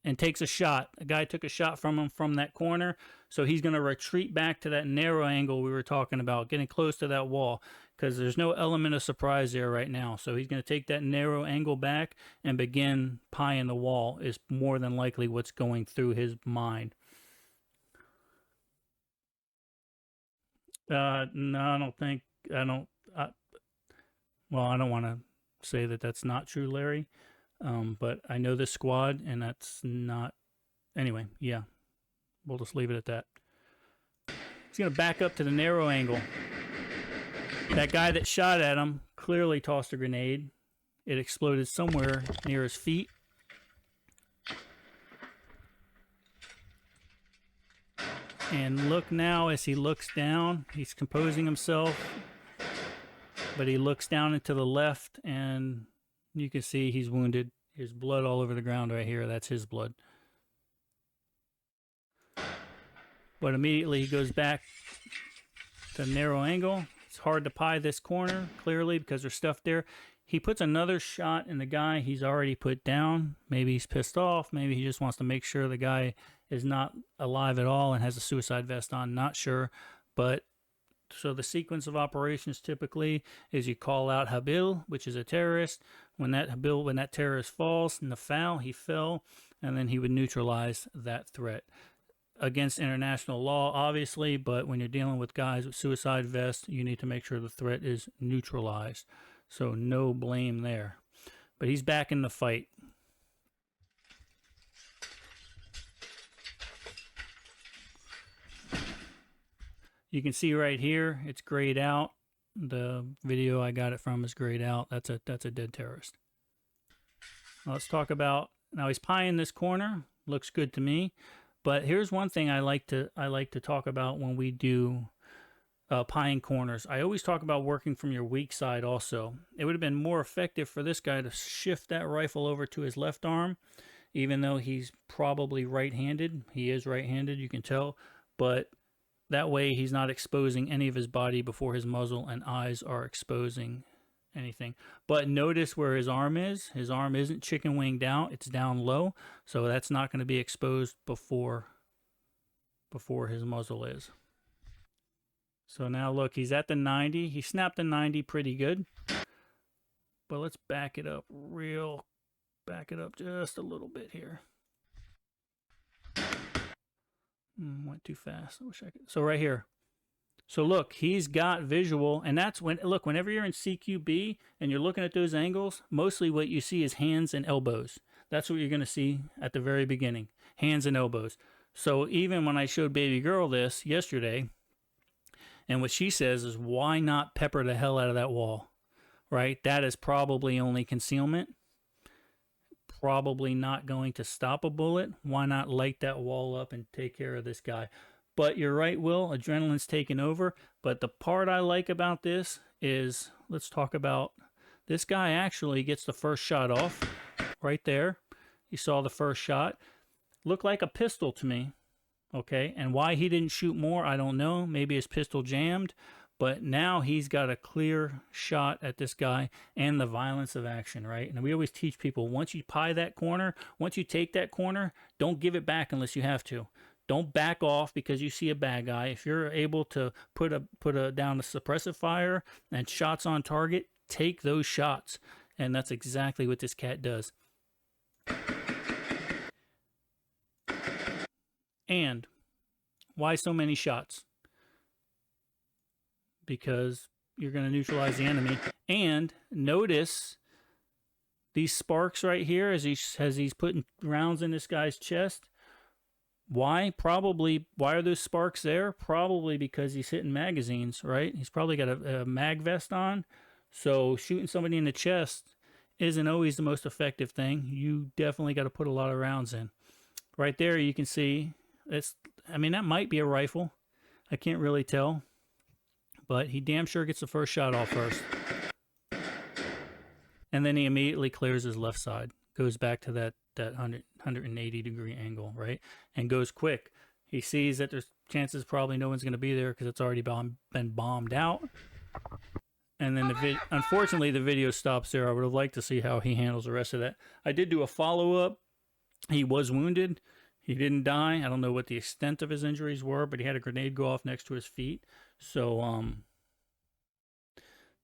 and takes a shot. A guy took a shot from him from that corner, so he's going to retreat back to that narrow angle we were talking about, getting close to that wall, because there's no element of surprise there right now. So he's going to take that narrow angle back and begin pieing the wall is more than likely what's going through his mind. No, I don't think, I don't want to say that that's not true, Larry. But I know this squad, and that's not, anyway, yeah, we'll just leave it at that. He's going to back up to the narrow angle. That guy that shot at him clearly tossed a grenade. It exploded somewhere near his feet. And look now as he looks down, he's composing himself, but he looks down and to the left, and you can see he's wounded. There's blood all over the ground right here. That's his blood. But immediately he goes back to narrow angle. It's hard to pie this corner, clearly, because there's stuff there. He puts another shot in the guy he's already put down. Maybe he's pissed off. Maybe he just wants to make sure the guy is not alive at all and has a suicide vest on. Not sure. But so the sequence of operations typically is you call out Habil, which is a terrorist. When that terrorist falls, Nafal, he fell, and then he would neutralize that threat against international law, obviously. But when you're dealing with guys with suicide vests, you need to make sure the threat is neutralized. So no blame there. But he's back in the fight. You can see right here, it's grayed out. The video I got it from is grayed out. That's a dead terrorist. Now let's talk about, now he's pieing this corner. Looks good to me. But here's one thing I like to talk about when we do pieing corners. I always talk about working from your weak side also. It would have been more effective for this guy to shift that rifle over to his left arm, even though he's probably right-handed. He is right-handed, you can tell. But that way he's not exposing any of his body before his muzzle and eyes are exposing anything. But notice where his arm is. His arm isn't chicken winged out. It's down low. So that's not going to be exposed before his muzzle is. So now look, he's at the 90. He snapped the 90 pretty good. But let's back it up just a little bit here. Went too fast. I wish I could. So right here. So look, he's got visual, and that's when, look, whenever you're in CQB and you're looking at those angles, mostly what you see is hands and elbows. That's what you're going to see at the very beginning, hands and elbows. So even when I showed baby girl this yesterday, and what she says is, why not pepper the hell out of that wall, right? That is probably only concealment. Probably not going to stop a bullet. Why not light that wall up and take care of this guy? But you're right, Will, adrenaline's taken over. But the part I like about this is, let's talk about, this guy actually gets the first shot off right there. You saw the first shot. Looked like a pistol to me, okay? And why he didn't shoot more, I don't know. Maybe his pistol jammed. But now he's got a clear shot at this guy and the violence of action, right? And we always teach people, once you pie that corner, once you take that corner, don't give it back unless you have to. Don't back off because you see a bad guy. If you're able to put down a suppressive fire and shots on target, take those shots. And that's exactly what this cat does. And why so many shots? Because you're going to neutralize the enemy. And notice these sparks right here as he's putting rounds in this guy's chest. Why? Probably, why are those sparks there? Probably because he's hitting magazines, right? He's probably got a mag vest on. So shooting somebody in the chest isn't always the most effective thing. You definitely got to put a lot of rounds in. Right there you can see, I mean, that might be a rifle. I can't really tell. But he damn sure gets the first shot off first. And then he immediately clears his left side. Goes back to that 180 degree angle, right? And goes quick. He sees that there's chances probably no one's going to be there because it's already been bombed out. And then unfortunately the video stops there. I would have liked to see how he handles the rest of that. I did do a follow-up. He was wounded. He didn't die. I don't know what the extent of his injuries were, but he had a grenade go off next to his feet. So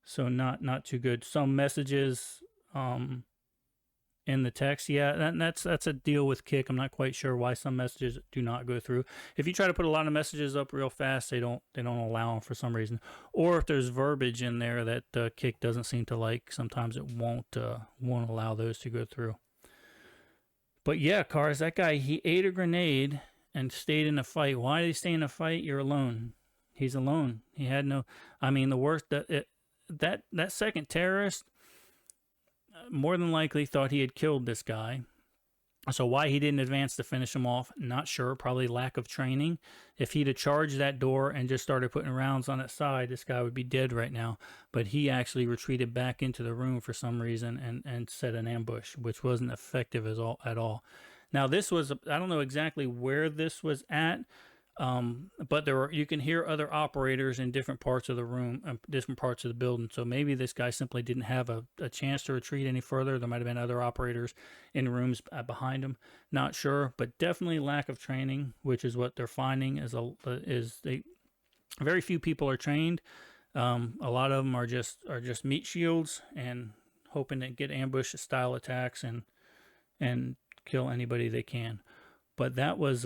so not too good. Some messages in the text, yeah, that's a deal with Kick. I'm not quite sure why some messages do not go through. If you try to put a lot of messages up real fast, they don't allow them for some reason. Or if there's verbiage in there that Kick doesn't seem to like, sometimes it won't allow those to go through. But yeah, Cars, that guy, he ate a grenade and stayed in a fight. Why did he stay in a fight? You're alone. He's alone. He had no, I mean, the worst, that second terrorist more than likely thought he had killed this guy. So why he didn't advance to finish him off, not sure. Probably lack of training. If he'd have charged that door and just started putting rounds on its side, this guy would be dead right now. But he actually retreated back into the room for some reason and set an ambush, which wasn't effective at all. Now this was, I don't know exactly where this was at, but you can hear other operators in different parts of the room, different parts of the building. So maybe this guy simply didn't have a chance to retreat any further. There might have been other operators in rooms behind him. Not sure, but definitely lack of training, which is what they're finding very few people are trained. A lot of them are just meat shields and hoping to get ambush style attacks and kill anybody they can. But that was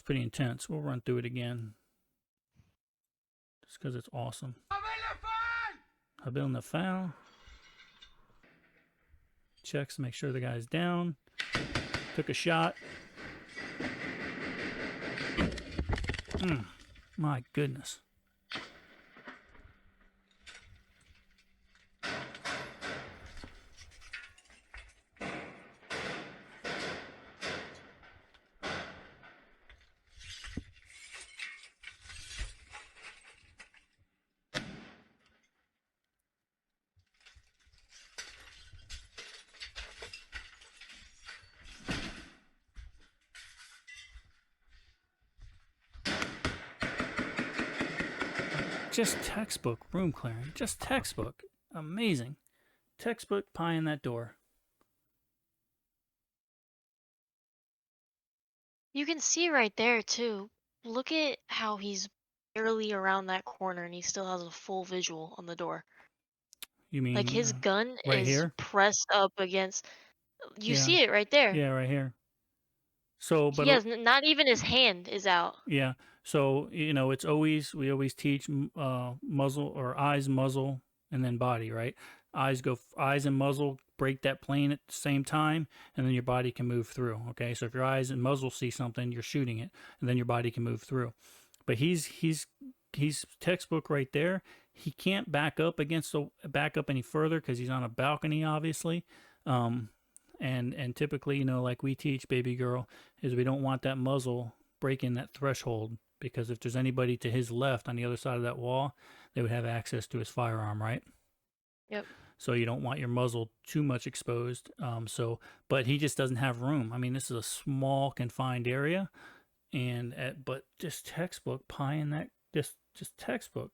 pretty intense. We'll run through it again just because it's awesome. Habil Nafal checks to make sure the guy's down. Took a shot. My goodness. just textbook room clearing. Just textbook. Amazing. Textbook pie in that door. You can see right there too. Look at how he's barely around that corner and he still has a full visual on the door. You mean Like his gun right is here? pressed up against. You Yeah. see it right there. Yeah, right here. So, but He has not even his hand is out. yeah. So, you know, it's always, we always teach muzzle or eyes, muzzle, and then body, right? Eyes and muzzle break that plane at the same time, and then your body can move through. Okay. So if your eyes and muzzle see something, you're shooting it, and then your body can move through. But he's textbook right there. He can't back up any further because he's on a balcony, obviously. And typically, you know, like we teach, baby girl, is we don't want that muzzle breaking that threshold, because if there's anybody to his left on the other side of that wall, they would have access to his firearm, right? Yep. So you don't want your muzzle too much exposed. But he just doesn't have room. I mean, this is a small confined area, but just textbook pie in that, just textbook.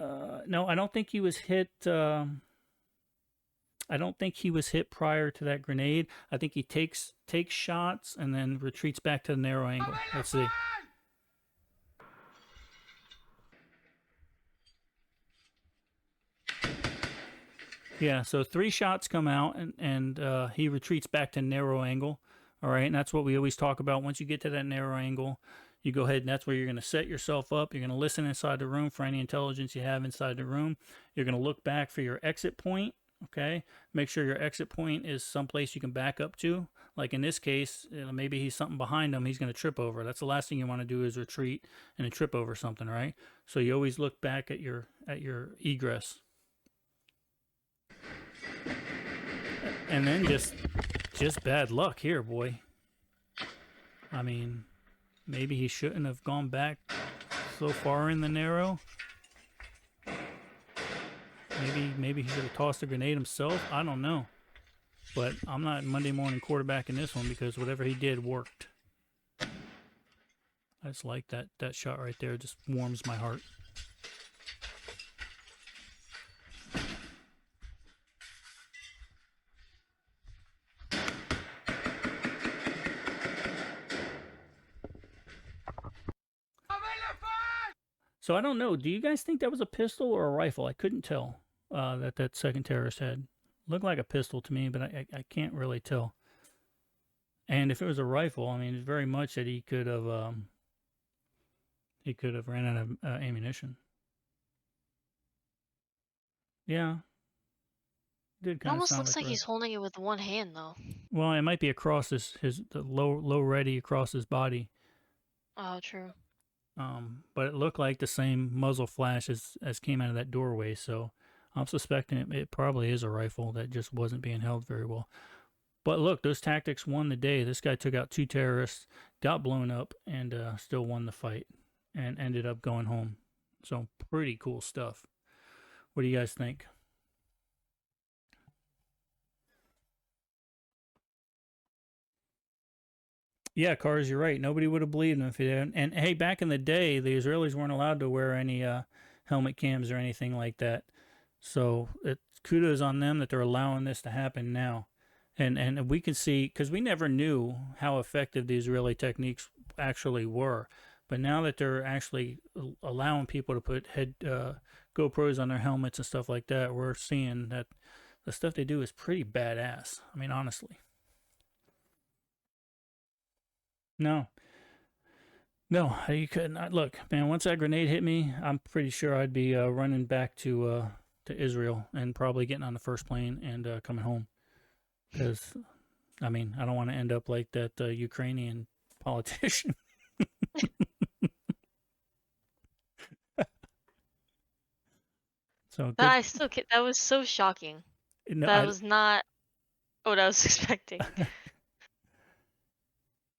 No, I don't think he was hit. I don't think he was hit prior to that grenade. I think he takes shots and then retreats back to the narrow angle. Let's see. Yeah, so 3 shots come out, and he retreats back to narrow angle. All right, and that's what we always talk about. Once you get to that narrow angle, you go ahead, and that's where you're going to set yourself up. You're going to listen inside the room for any intelligence you have inside the room. You're going to look back for your exit point. Okay, make sure your exit point is someplace you can back up to. Like in this case, maybe he's something behind him he's going to trip over. That's the last thing you want to do, is retreat and trip over something, right? So you always look back at your egress. And then just bad luck here, boy. I mean, maybe he shouldn't have gone back so far in the narrow. Maybe he should have tossed a grenade himself. I don't know. But I'm not Monday morning quarterbacking this one, because whatever he did worked. I just like that shot right there. It just warms my heart. So I don't know. Do you guys think that was a pistol or a rifle? I couldn't tell that second terrorist had. Looked like a pistol to me, but I can't really tell. And if it was a rifle, I mean, it's very much that he could have ran out of ammunition. Yeah. Did It kind of almost sound looks like a- he's holding it with one hand though. Well, it might be across the low ready across his body. Oh, true. But it looked like the same muzzle flash as came out of that doorway, so I'm suspecting it probably is a rifle that just wasn't being held very well. But look, those tactics won the day. This guy took out 2 terrorists, got blown up, and still won the fight, and ended up going home. So pretty cool stuff. What do you guys think? Yeah, Cars, you're right. Nobody would have believed him if he didn't. And hey, back in the day, the Israelis weren't allowed to wear any helmet cams or anything like that. So kudos on them that they're allowing this to happen now. And we can see, because we never knew how effective the Israeli techniques actually were. But now that they're actually allowing people to put GoPros on their helmets and stuff like that, we're seeing that the stuff they do is pretty badass. I mean, honestly. No, you couldn't. Look, man, once that grenade hit me, I'm pretty sure I'd be running back to Israel and probably getting on the first plane and coming home. Because, I mean, I don't want to end up like that Ukrainian politician. So But I still that was so shocking. No, That was not what I was expecting.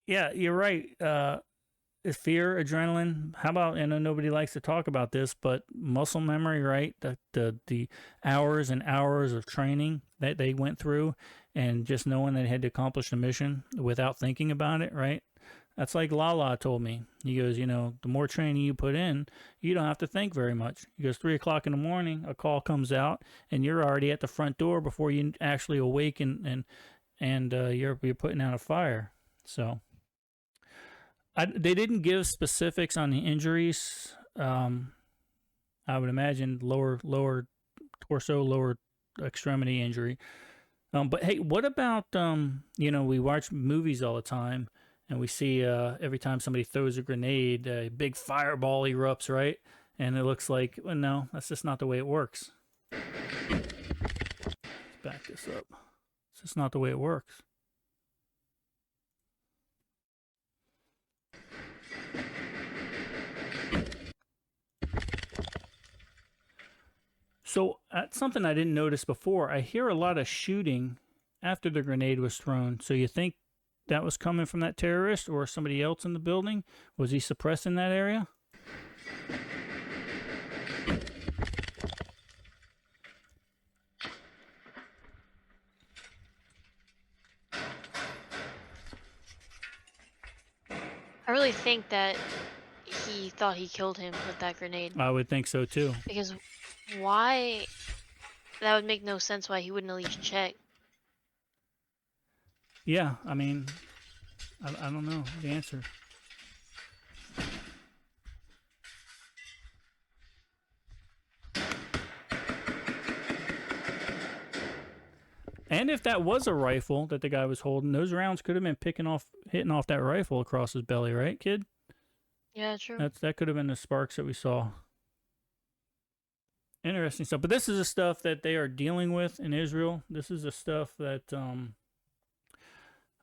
Yeah, you're right. Fear, adrenaline. How about, I know nobody likes to talk about this, but muscle memory, right? The hours and hours of training that they went through, and just knowing they had to accomplish the mission without thinking about it, right? That's like Lala told me. He goes, you know, the more training you put in, you don't have to think very much. He goes, 3 o'clock in the morning, a call comes out, and you're already at the front door before you actually awaken, and you're putting out a fire. So they didn't give specifics on the injuries. I would imagine lower torso, lower extremity injury. But hey, what about you know, we watch movies all the time, and we see every time somebody throws a grenade, a big fireball erupts, right? And it looks like, well, no, that's just not the way it works. Let's back this up. It's just not the way it works. So that's something I didn't notice before. I hear a lot of shooting after the grenade was thrown. So you think that was coming from that terrorist or somebody else in the building? Was he suppressing that area? I really think that he thought he killed him with that grenade. I would think so too. Because why? That would make no sense why he wouldn't at least check. Yeah, I mean, I don't know the answer. And if that was a rifle that the guy was holding, those rounds could have been hitting off that rifle across his belly, right, kid? Yeah, true. That could have been the sparks that we saw. Interesting stuff. But this is the stuff that they are dealing with in Israel. This is the stuff that,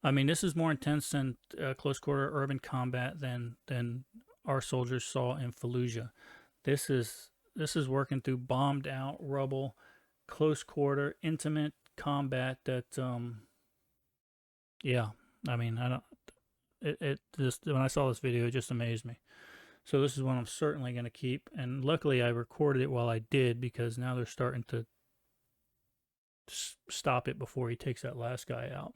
I mean, this is more intense than close quarter urban combat than our soldiers saw in Fallujah. This is working through bombed out rubble, close quarter, intimate combat that yeah, I mean, I don't, it just, when I saw this video, it just amazed me. So this is one I'm certainly going to keep, and luckily I recorded it while I did, because now they're starting to stop it before he takes that last guy out.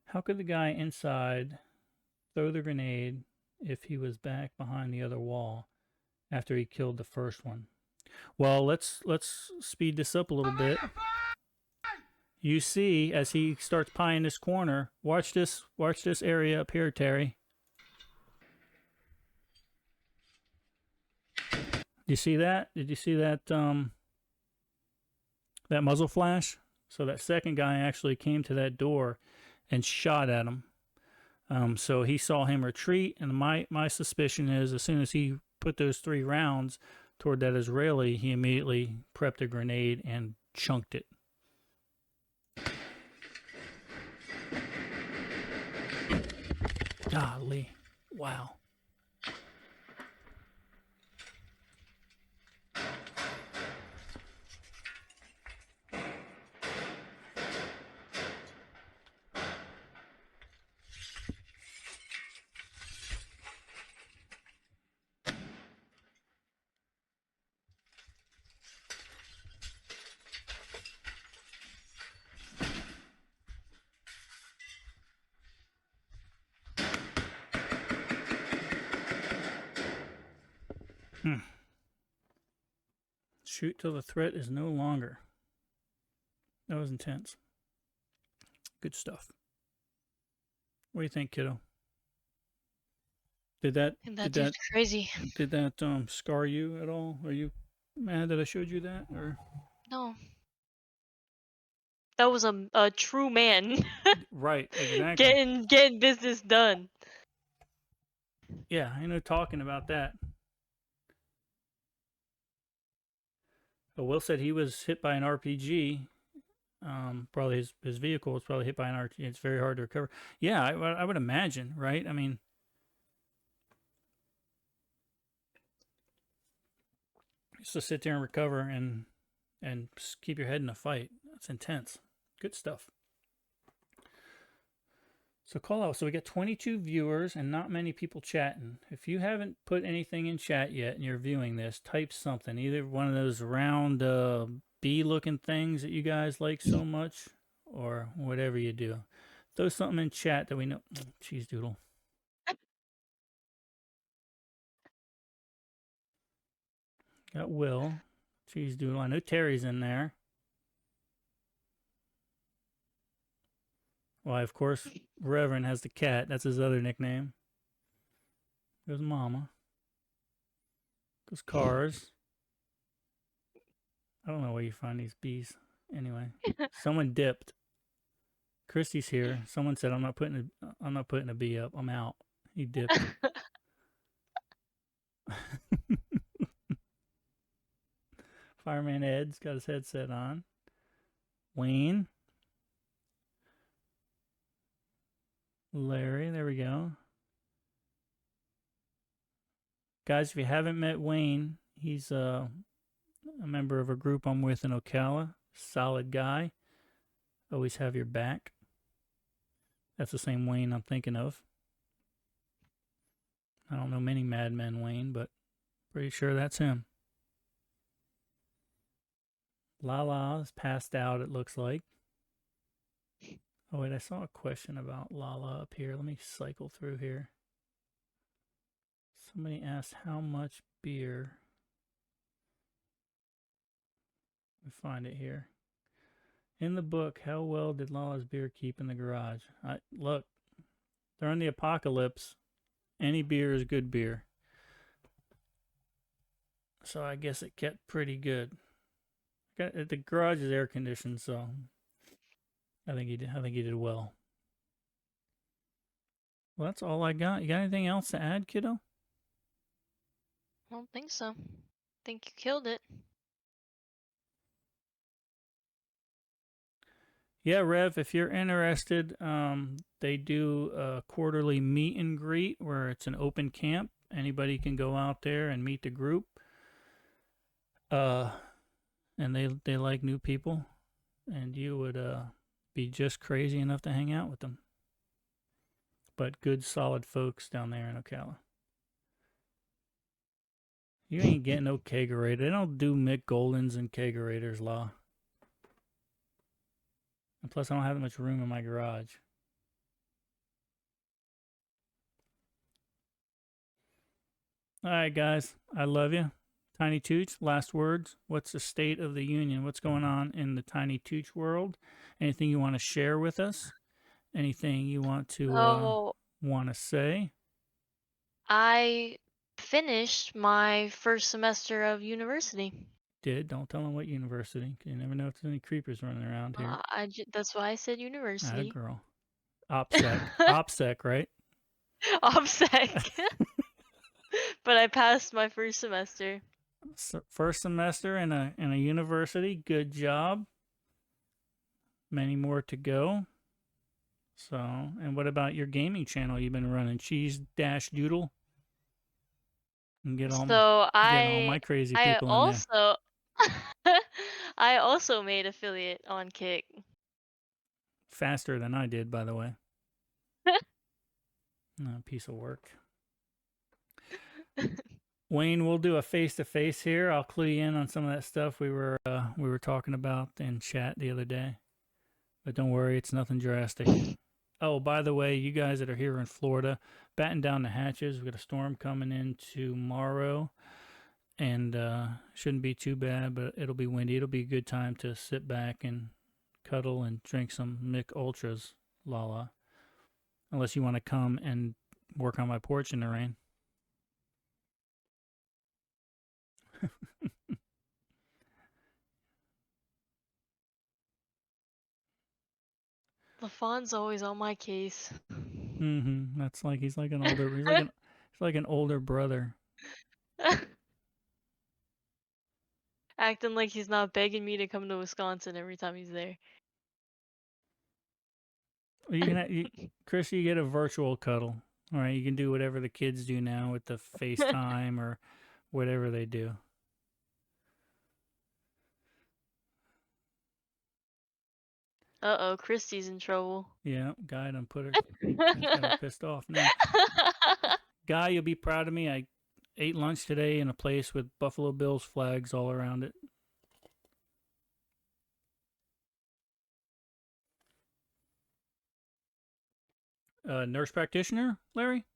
How could the guy inside throw the grenade if he was back behind the other wall after he killed the first one? Well, let's speed this up a little bit. You see, as he starts pieing this corner, watch this area up here, Terry. You see that? Did you see that that muzzle flash? So that second guy actually came to that door and shot at him. So he saw him retreat, and my suspicion is as soon as he put those 3 rounds toward that Israeli, he immediately prepped a grenade and chunked it. Golly. Wow. Shoot till the threat is no longer. That was intense. Good stuff. What do you think, kiddo? That dude's crazy. Did that scar you at all? Are you mad that I showed you that, or? No. That was a true man. Right, exactly. Getting business done. Yeah, I know, talking about that. But Will said he was hit by an RPG. Probably his vehicle was probably hit by an RPG. It's very hard to recover. Yeah, I would imagine, right? I mean, just to sit there and recover and keep your head in a fight. That's intense. Good stuff. So call out. So we got 22 viewers and not many people chatting. If you haven't put anything in chat yet and you're viewing this, type something. Either one of those round bee-looking things that you guys like so much, or whatever you do. Throw something in chat that we know. Cheese doodle. Got Will. Cheese doodle. I know Terry's in there. Why, of course, Reverend has the cat. That's his other nickname. Goes Mama. Goes Cars. I don't know where you find these bees. Anyway, someone dipped. Christy's here. Someone said I'm not putting a bee up. I'm out. He dipped. Fireman Ed's got his headset on. Wayne. Larry, there we go. Guys, if you haven't met Wayne, he's a member of a group I'm with in Ocala. Solid guy. Always have your back. That's the same Wayne I'm thinking of. I don't know many Madmen Wayne, but pretty sure that's him. Lala is passed out, it looks like. Oh, wait, I saw a question about Lala up here. Let me cycle through here. Somebody asked how much beer. Let me find it here. In the book, how well did Lala's beer keep in the garage? Look, during the apocalypse, any beer is good beer. So I guess it kept pretty good. The garage is air conditioned, so I think he did well. Well, that's all I got. You got anything else to add, kiddo? I don't think so. I think you killed it. Yeah, Rev, if you're interested, they do a quarterly meet and greet where it's an open camp. Anybody can go out there and meet the group. And they like new people, and you would be just crazy enough to hang out with them. But good, solid folks down there in Ocala. You ain't getting no kegerator. They don't do Mick Goldens and kegerators, law. And plus, I don't have that much room in my garage. All right, guys. I love you. Tiny Tooch, last words. What's the state of the union? What's going on in the Tiny Tooch world? Anything you want to share with us? Anything you want to say? I finished my first semester of university. Don't tell them what university. You never know if there's any creepers running around here. That's why I said university. Girl. OPSEC. OPSEC, right? OPSEC. But I passed my first semester. First semester in a university. Good job. Many more to go. So, and what about your gaming channel you've been running? Cheese Dash Doodle. And get all my crazy people in there. I also made affiliate on Kick. Faster than I did, by the way. Piece of work. Wayne, we'll do a face-to-face here. I'll clue you in on some of that stuff we were talking about in chat the other day. But don't worry, it's nothing drastic. Oh, by the way, you guys that are here in Florida, batten down the hatches. We've got a storm coming in tomorrow. And shouldn't be too bad, but it'll be windy. It'll be a good time to sit back and cuddle and drink some Mick Ultras, Lala. Unless you want to come and work on my porch in the rain. LaFawn's always on my case. That's like he's like an older brother. Acting like he's not begging me to come to Wisconsin every time he's there. Chris, you get a virtual cuddle. All right, you can do whatever the kids do now with the FaceTime or whatever they do. Uh-oh, Christy's in trouble. Yeah, Guy done got her pissed off now. Guy, you'll be proud of me. I ate lunch today in a place with Buffalo Bills flags all around it. nurse practitioner, Larry?